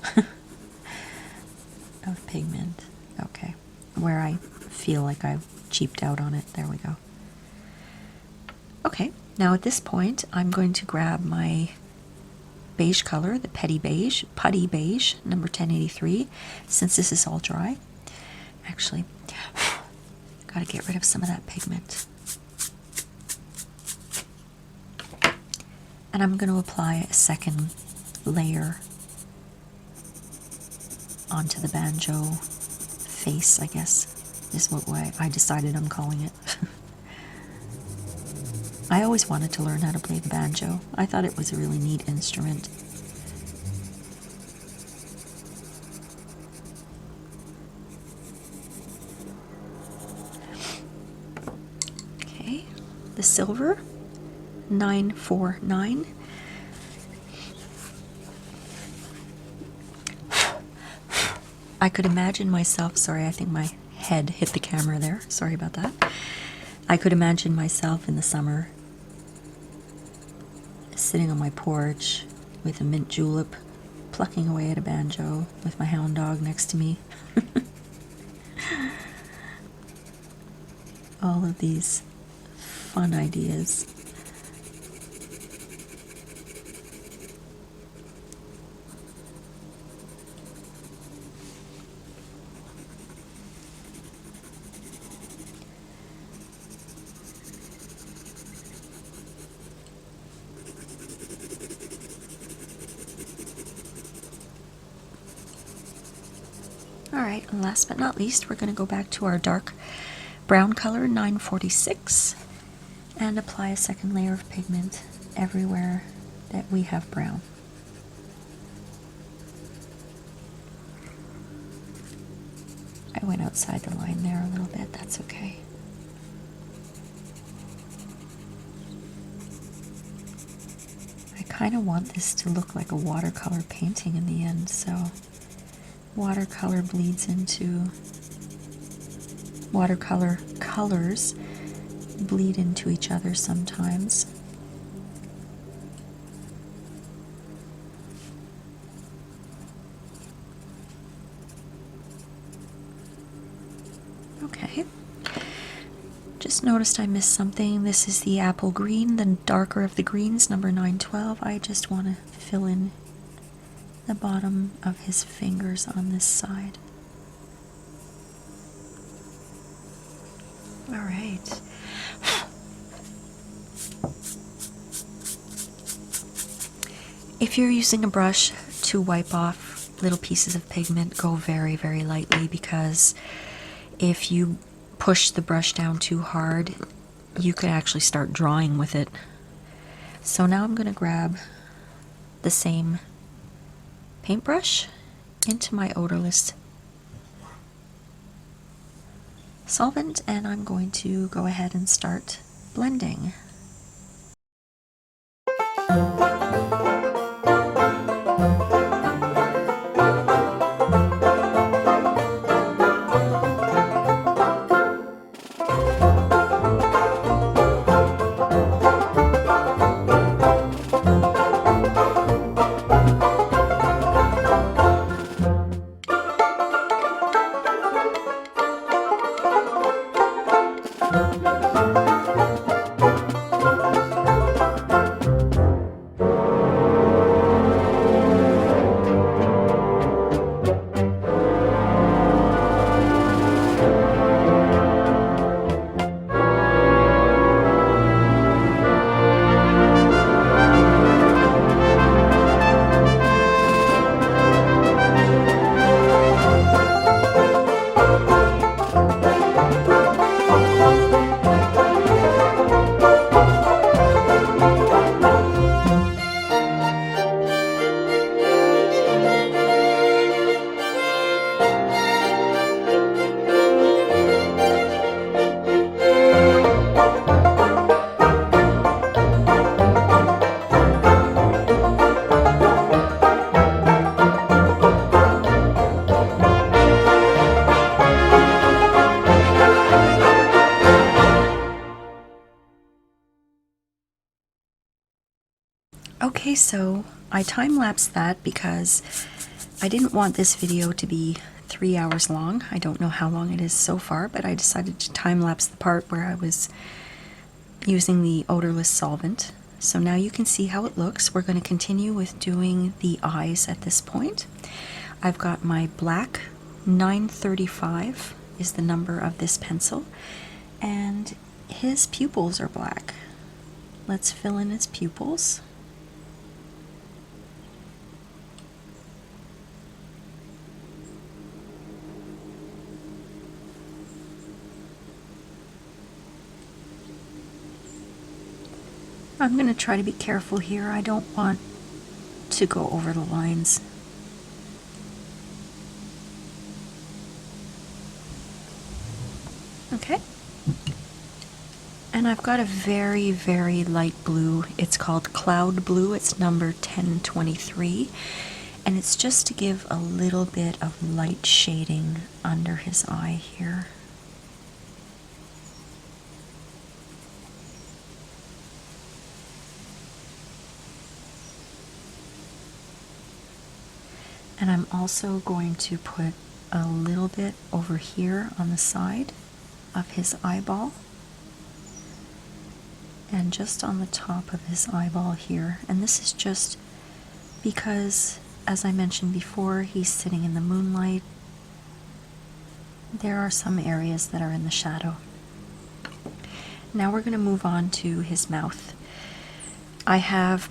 of pigment. Okay. Where I feel like I've cheaped out on it. There we go. Okay, now at this point, I'm going to grab my beige color, the Putty Beige, number 1083, since this is all dry. Actually, gotta get rid of some of that pigment. And I'm going to apply a second layer onto the banjo face, I guess, is what I decided I'm calling it. I always wanted to learn how to play the banjo. I thought it was a really neat instrument. Okay, the silver, 949. I could imagine myself, sorry, I think my head hit the camera there. Sorry about that. I could imagine myself in the summer sitting on my porch with a mint julep, plucking away at a banjo with my hound dog next to me. All of these fun ideas. Alright, and last but not least, we're going to go back to our dark brown color, 946, and apply a second layer of pigment everywhere that we have brown. I went outside the line there a little bit, that's okay. I kind of want this to look like a watercolor painting in the end, so watercolor bleeds into watercolor colors bleed into each other sometimes. Okay. Just noticed I missed something. This is the apple green, the darker of the greens, number 912. I just want to fill in the bottom of his fingers on this side. All right. If you're using a brush to wipe off little pieces of pigment, go very, very lightly, because if you push the brush down too hard, you could actually start drawing with it. So now I'm going to grab the same paintbrush into my Odorless solvent, and I'm going to go ahead and start blending. Okay, so I time-lapsed that because I didn't want this video to be 3 hours long. I don't know how long it is so far, but I decided to time-lapse the part where I was using the Odorless solvent. So now you can see how it looks. We're going to continue with doing the eyes at this point. I've got my black, 935 is the number of this pencil, and his pupils are black. Let's fill in his pupils. I'm going to try to be careful here. I don't want to go over the lines. Okay. And I've got a very, very light blue. It's called Cloud Blue. It's number 1023. And it's just to give a little bit of light shading under his eye here. And I'm also going to put a little bit over here on the side of his eyeball. And just on the top of his eyeball here. And this is just because, as I mentioned before, he's sitting in the moonlight. There are some areas that are in the shadow. Now we're going to move on to his mouth. I have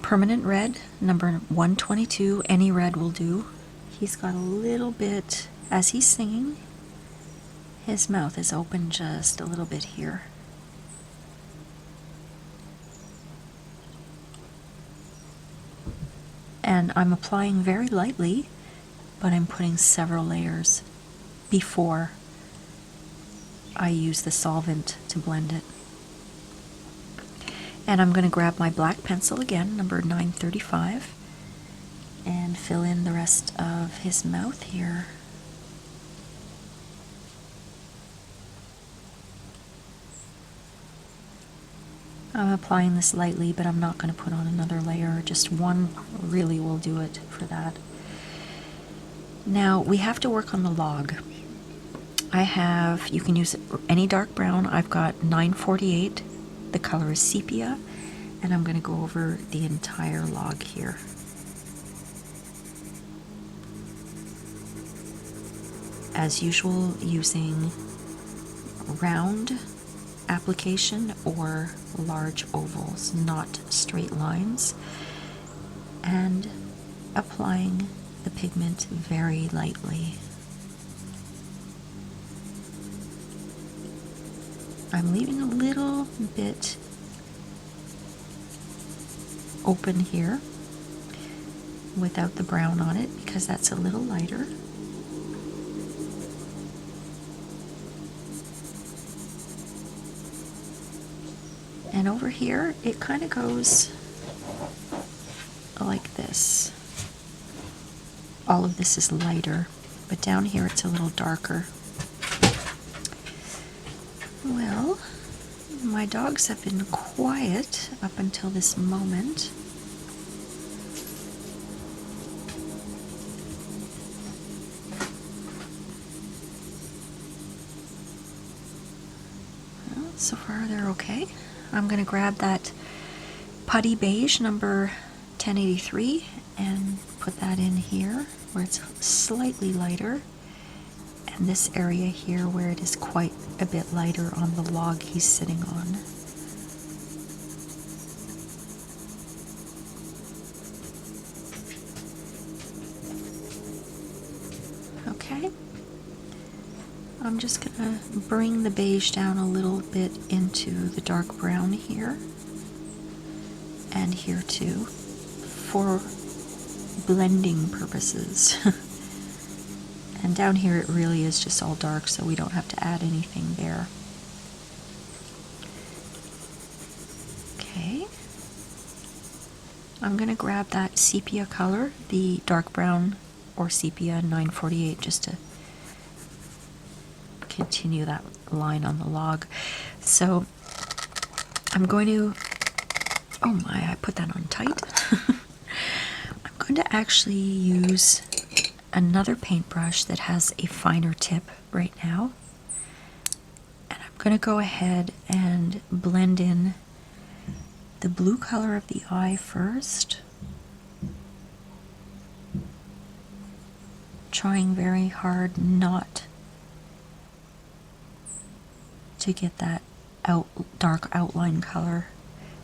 permanent red, number 122. Any red will do. He's got a little bit, as he's singing, his mouth is open just a little bit here. And I'm applying very lightly, but I'm putting several layers before I use the solvent to blend it. And I'm going to grab my black pencil again, number 935, and fill in the rest of his mouth here. I'm applying this lightly, but I'm not going to put on another layer. Just one really will do it for that. Now we have to work on the log. You can use any dark brown. I've got 948. The color is Sepia, and I'm going to go over the entire log here. As usual, using round application or large ovals, not straight lines, and applying the pigment very lightly. I'm leaving a little bit open here without the brown on it because that's a little lighter. And over here it kind of goes like this. All of this is lighter, but down here it's a little darker. Well, my dogs have been quiet up until this moment. Well, so far they're okay. I'm going to grab that Putty Beige number 1083 and put that in here where it's slightly lighter, and this area here where it is quite a bit lighter on the log he's sitting on. Okay, I'm just going to bring the beige down a little bit into the dark brown here and here too for blending purposes. And down here it really is just all dark, so we don't have to add anything there. Okay. I'm going to grab that sepia color, the dark brown or sepia 948, just to continue that line on the log. So I'm going to, oh my, I put that on tight. I'm going to actually use another paintbrush that has a finer tip right now, and I'm going to go ahead and blend in the blue color of the eye first, trying very hard not to get that dark outline color,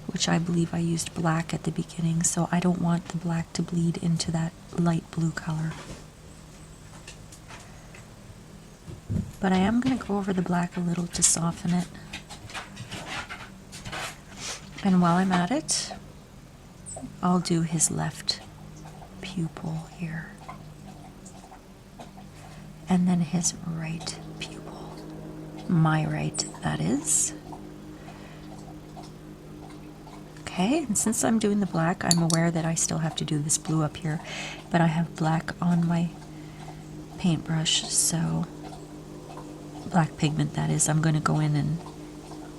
which I believe I used black at the beginning, so I don't want the black to bleed into that light blue color. But I am going to go over the black a little to soften it. And while I'm at it, I'll do his left pupil here. And then his right pupil. My right, that is. Okay, and since I'm doing the black, I'm aware that I still have to do this blue up here, but I have black on my paintbrush, so black pigment, that is. I'm going to go in and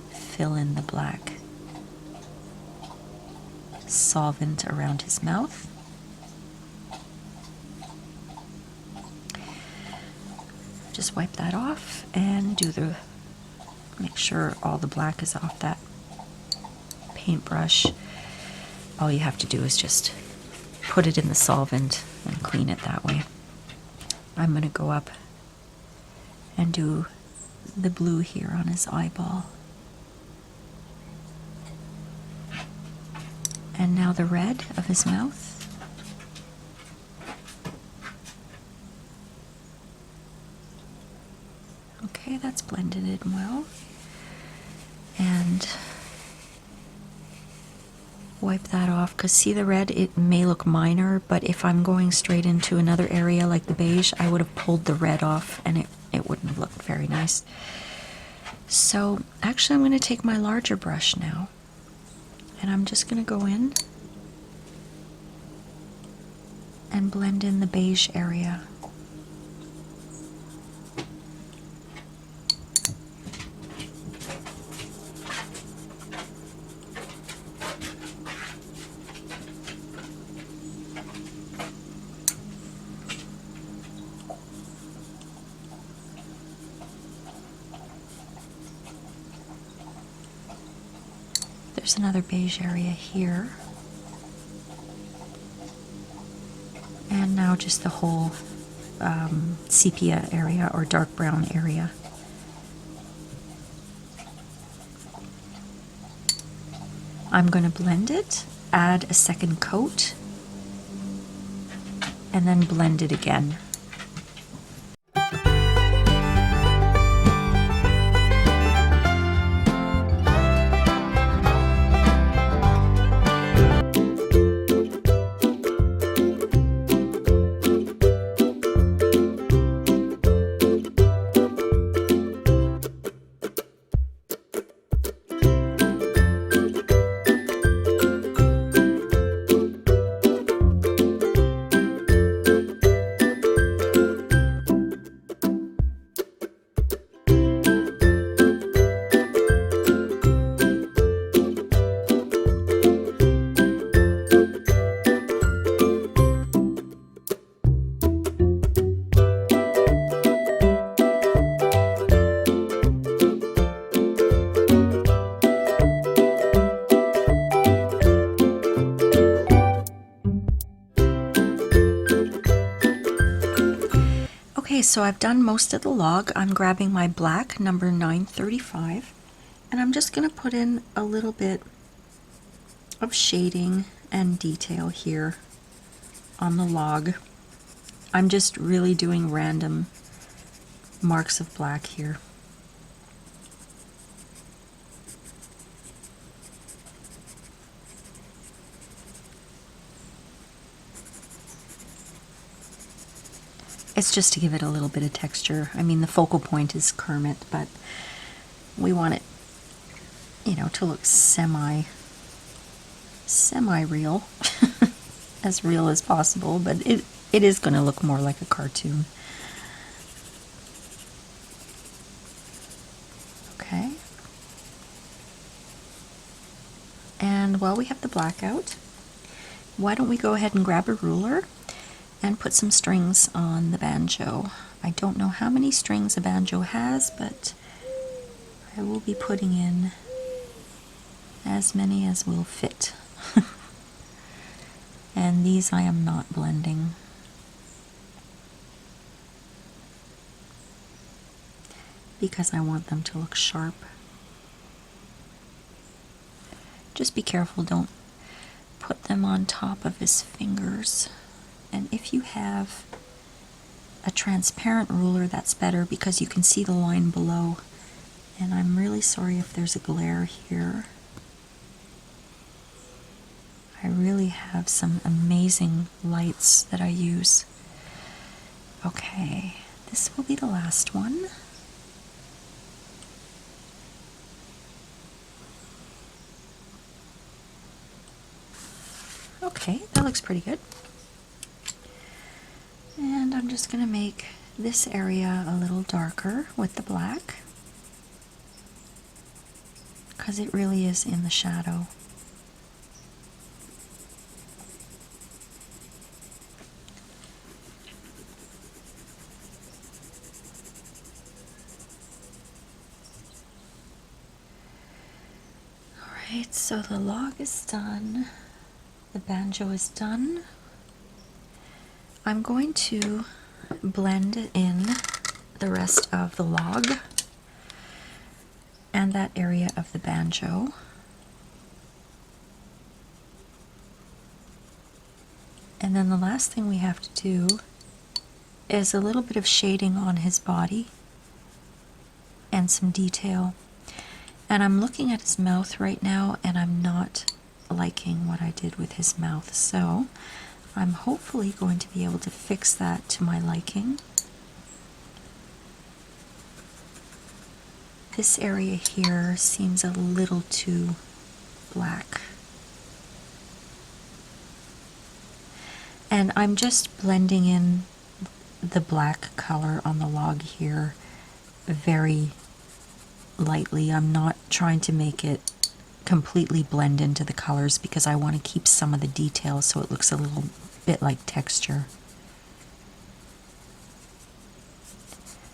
fill in the black solvent around his mouth. Just wipe that off and make sure all the black is off that paintbrush. All you have to do is just put it in the solvent and clean it that way. I'm going to go up and do the blue here on his eyeball. And now the red of his mouth. Okay, that's blended in well. And wipe that off, because see the red, it may look minor, but if I'm going straight into another area like the beige, I would have pulled the red off and it wouldn't have looked very nice. So actually I'm going to take my larger brush now, and I'm just going to go in and blend in the beige area. There's another beige area here. And now just the whole sepia area or dark brown area. I'm going to blend it, add a second coat, and then blend it again. Okay, so I've done most of the log. I'm grabbing my black number 935, and I'm just going to put in a little bit of shading and detail here on the log. I'm just really doing random marks of black here. It's just to give it a little bit of texture. I mean, the focal point is Kermit, but we want it, you know, to look semi-real, as real as possible, but it is going to look more like a cartoon. Okay. And while we have the black out, why don't we go ahead and grab a ruler and put some strings on the banjo. I don't know how many strings a banjo has, but I will be putting in as many as will fit. And these I am not blending. Because I want them to look sharp. Just be careful, don't put them on top of his fingers. And if you have a transparent ruler, that's better because you can see the line below. And I'm really sorry if there's a glare here. I really have some amazing lights that I use. Okay, this will be the last one. Okay, that looks pretty good. And I'm just going to make this area a little darker with the black, because it really is in the shadow. Alright, so the log is done. The banjo is done. I'm going to blend in the rest of the log and that area of the banjo. And then the last thing we have to do is a little bit of shading on his body and some detail. And I'm looking at his mouth right now, and I'm not liking what I did with his mouth. So I'm hopefully going to be able to fix that to my liking. This area here seems a little too black. And I'm just blending in the black color on the log here very lightly. I'm not trying to make it completely blend into the colors because I want to keep some of the details so it looks a little bit like texture.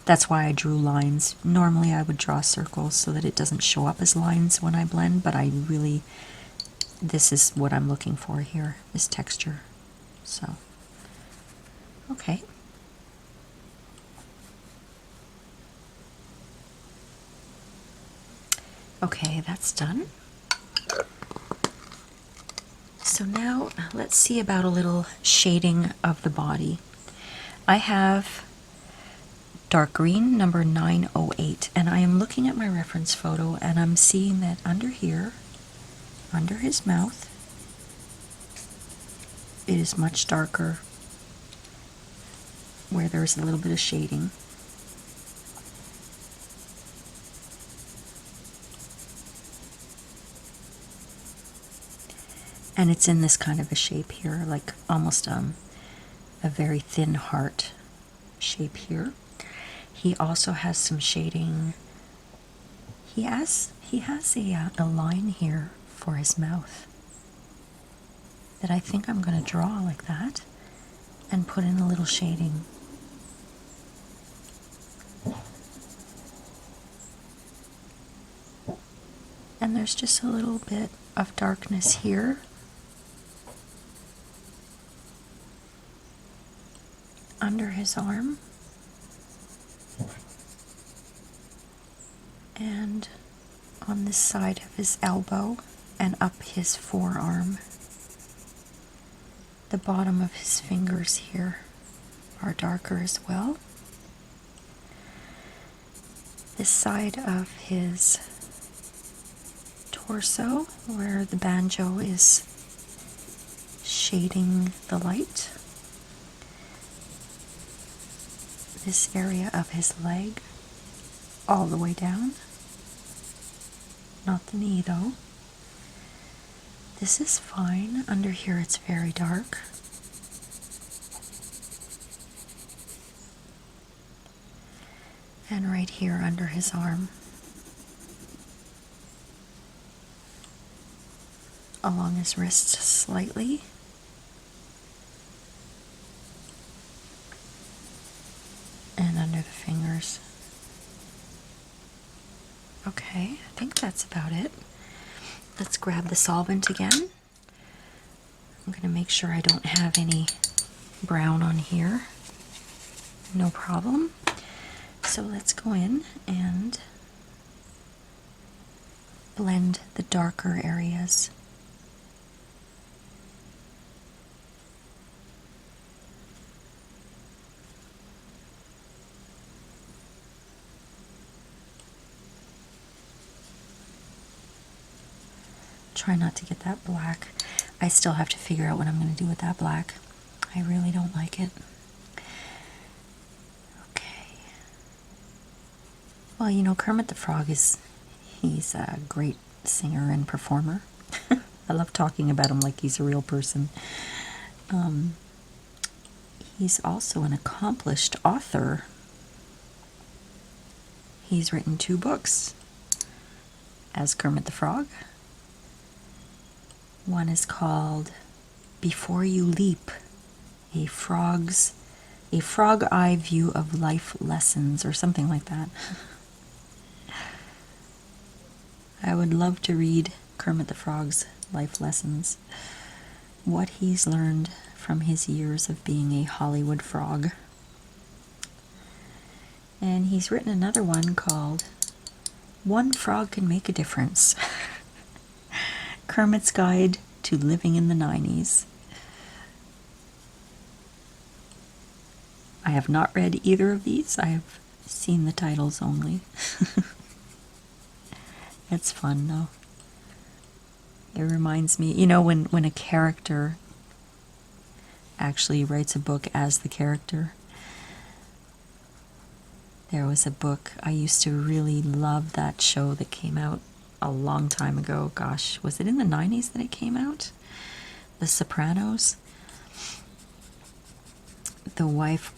That's why I drew lines. Normally I would draw circles so that it doesn't show up as lines when I blend, but this is what I'm looking for here, is texture. So, okay. Okay, that's done. So now let's see about a little shading of the body. I have dark green number 908, and I am looking at my reference photo and I'm seeing that under here, under his mouth, it is much darker where there's a little bit of shading. And it's in this kind of a shape here, like almost a very thin heart shape here. He also has some shading. He has a line here for his mouth that I think I'm going to draw like that and put in a little shading. And there's just a little bit of darkness here. Under his arm. And on this side of his elbow and up his forearm. The bottom of his fingers here are darker as well. This side of his torso, where the banjo is shading the light. This area of his leg, all the way down. Not the knee though. This is fine. Under here it's very dark. And right here under his arm. Along his wrist slightly. And under the fingers. Okay, I think that's about it. Let's grab the solvent again. I'm going to make sure I don't have any brown on here. No problem. So let's go in and blend the darker areas. Try not to get that black. I still have to figure out what I'm going to do with that black. I really don't like it. Okay. Well, you know, Kermit the Frog he's a great singer and performer. I love talking about him like he's a real person. He's also an accomplished author. He's written 2 books as Kermit the Frog. One is called Before You Leap, a frog eye view of life lessons, or something like that. I would love to read Kermit the Frog's life lessons, what he's learned from his years of being a Hollywood frog. And he's written another one called One Frog Can Make a Difference. Kermit's Guide to Living in the 90s. I have not read either of these. I have seen the titles only. It's fun though. It reminds me, you know, when a character actually writes a book as the character. There was a book, I used to really love that show that came out a long time ago. Gosh, was it in the 90s that it came out? The Sopranos. The wife,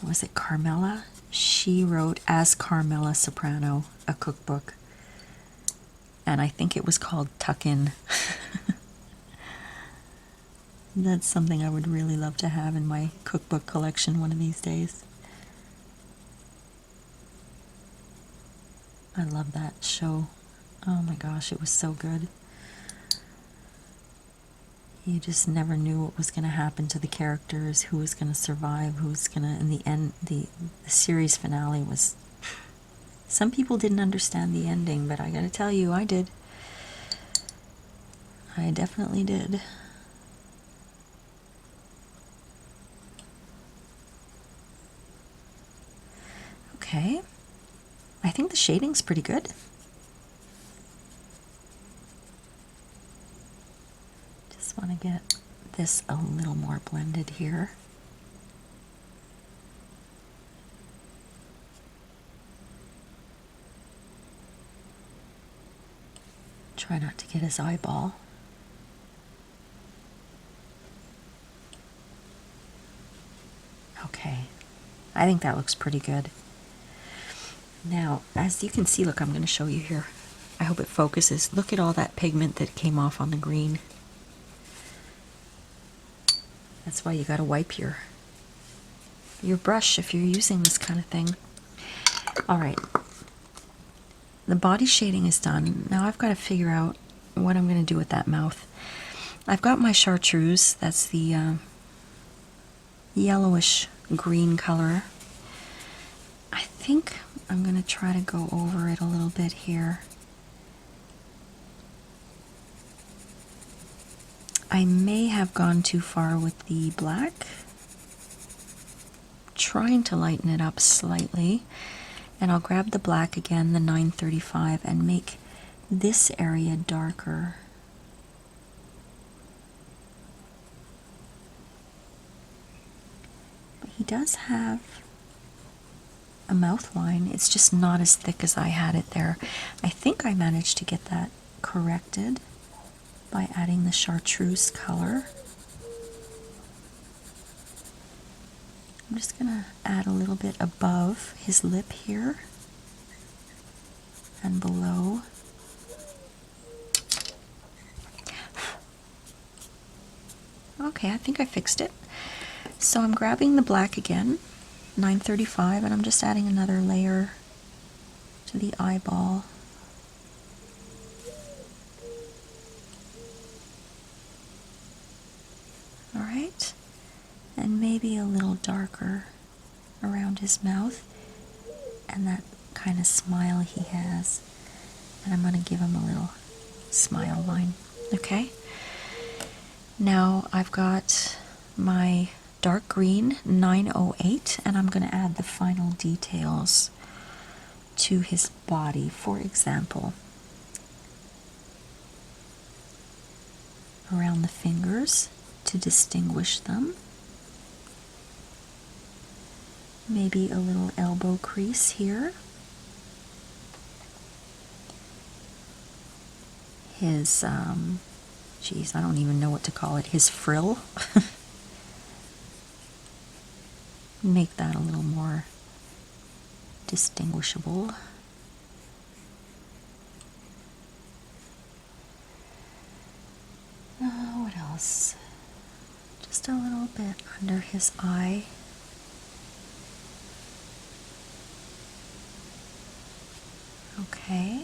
was it Carmela? She wrote, as Carmela Soprano, a cookbook. And I think it was called Tuck In. That's something I would really love to have in my cookbook collection one of these days. I love that show. Oh my gosh, it was so good. You just never knew what was going to happen to the characters, who was going to survive, who was going to, in the end, the series finale was, some people didn't understand the ending, but I gotta tell you, I did. I definitely did. Okay. I think the shading's pretty good. Just want to get this a little more blended here. Try not to get his eyeball. Okay. I think that looks pretty good. Now, as you can see, look, I'm going to show you here. I hope it focuses. Look at all that pigment that came off on the green. That's why you got to wipe your brush if you're using this kind of thing. All right. The body shading is done. Now I've got to figure out what I'm going to do with that mouth. I've got my Chartreuse. That's the yellowish green color. I think I'm going to try to go over it a little bit here. I may have gone too far with the black. Trying to lighten it up slightly. And I'll grab the black again, the 935, and make this area darker. But he does have a mouth line. It's just not as thick as I had it there. I think I managed to get that corrected by adding the Chartreuse color. I'm just going to add a little bit above his lip here and below. Okay, I think I fixed it. So I'm grabbing the black again, 935, and I'm just adding another layer to the eyeball. All right. And maybe a little darker around his mouth and that kind of smile he has. And I'm going to give him a little smile line. Okay? Now I've got my dark green 908 and I'm going to add the final details to his body. For example, around the fingers to distinguish them. Maybe a little elbow crease here. His, geez, I don't even know what to call it, his frill. Make that a little more distinguishable. What else? Just a little bit under his eye. Okay.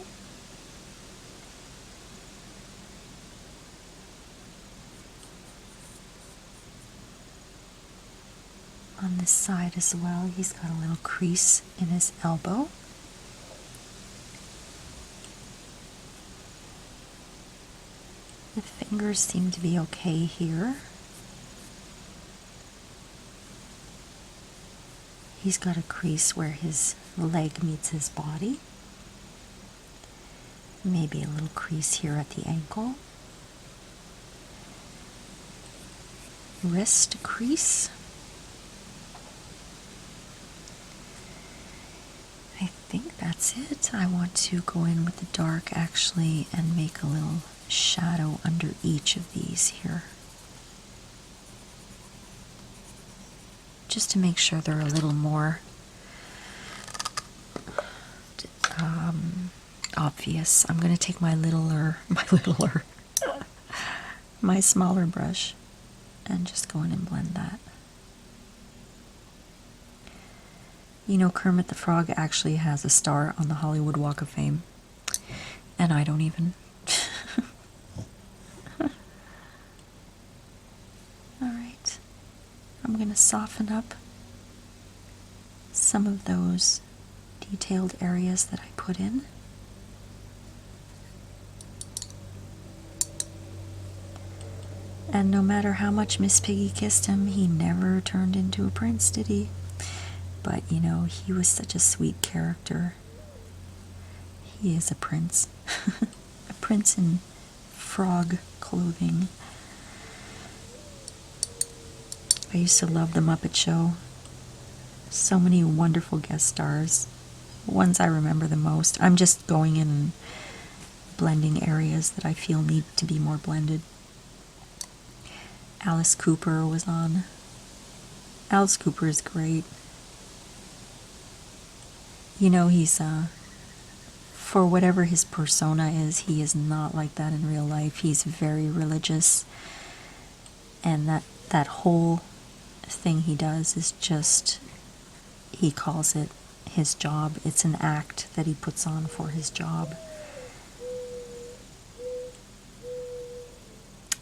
On this side as well, he's got a little crease in his elbow. The fingers seem to be okay here. He's got a crease where his leg meets his body. Maybe a little crease here at the ankle. Wrist crease. I think that's it. I want to go in with the dark actually and make a little shadow under each of these here. Just to make sure they're a little more obvious. I'm going to take my my smaller brush and just go in and blend that. You know, Kermit the Frog actually has a star on the Hollywood Walk of Fame, and I don't even. Alright, I'm going to soften up some of those detailed areas that I put in. And no matter how much Miss Piggy kissed him, he never turned into a prince, did he? But, you know, he was such a sweet character. He is a prince. A prince in frog clothing. I used to love the Muppet Show. So many wonderful guest stars. Ones I remember the most. I'm just going in and blending areas that I feel need to be more blended. Alice Cooper was on. Alice Cooper is great. You know, he's, for whatever his persona is, he is not like that in real life. He's very religious. And that whole thing he does is just, he calls it his job. It's an act that he puts on for his job.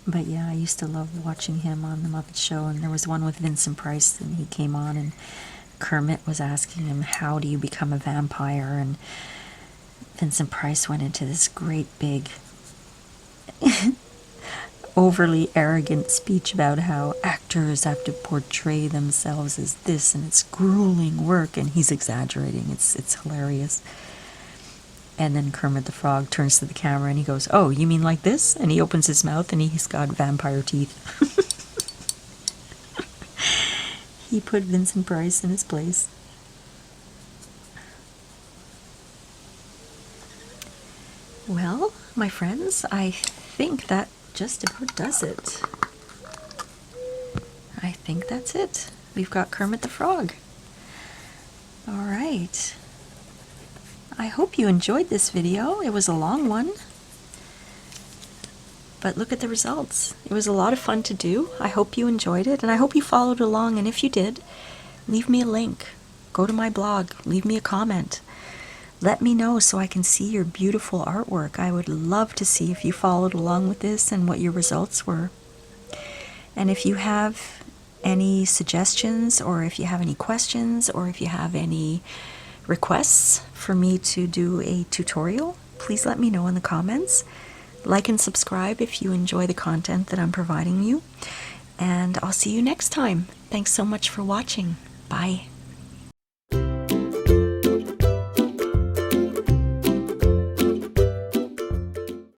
But yeah, I used to love watching him on the Muppet Show, and there was one with Vincent Price, and he came on, and Kermit was asking him, how do you become a vampire? And Vincent Price went into this great big, overly arrogant speech about how actors have to portray themselves as this, and it's grueling work, and he's exaggerating. It's hilarious. And then Kermit the Frog turns to the camera and he goes, oh, you mean like this? And he opens his mouth and he's got vampire teeth. He put Vincent Price in his place. Well, my friends, I think that just about does it. I think that's it. We've got Kermit the Frog. All right. I hope you enjoyed this video. It was a long one. But look at the results. It was a lot of fun to do. I hope you enjoyed it, and I hope you followed along, and if you did, leave me a link. Go to my blog. Leave me a comment. Let me know so I can see your beautiful artwork. I would love to see if you followed along with this and what your results were. And if you have any suggestions, or if you have any questions, or if you have any requests for me to do a tutorial, please let me know in the comments. Like and subscribe if you enjoy the content that I'm providing you. And I'll see you next time. Thanks so much for watching. Bye.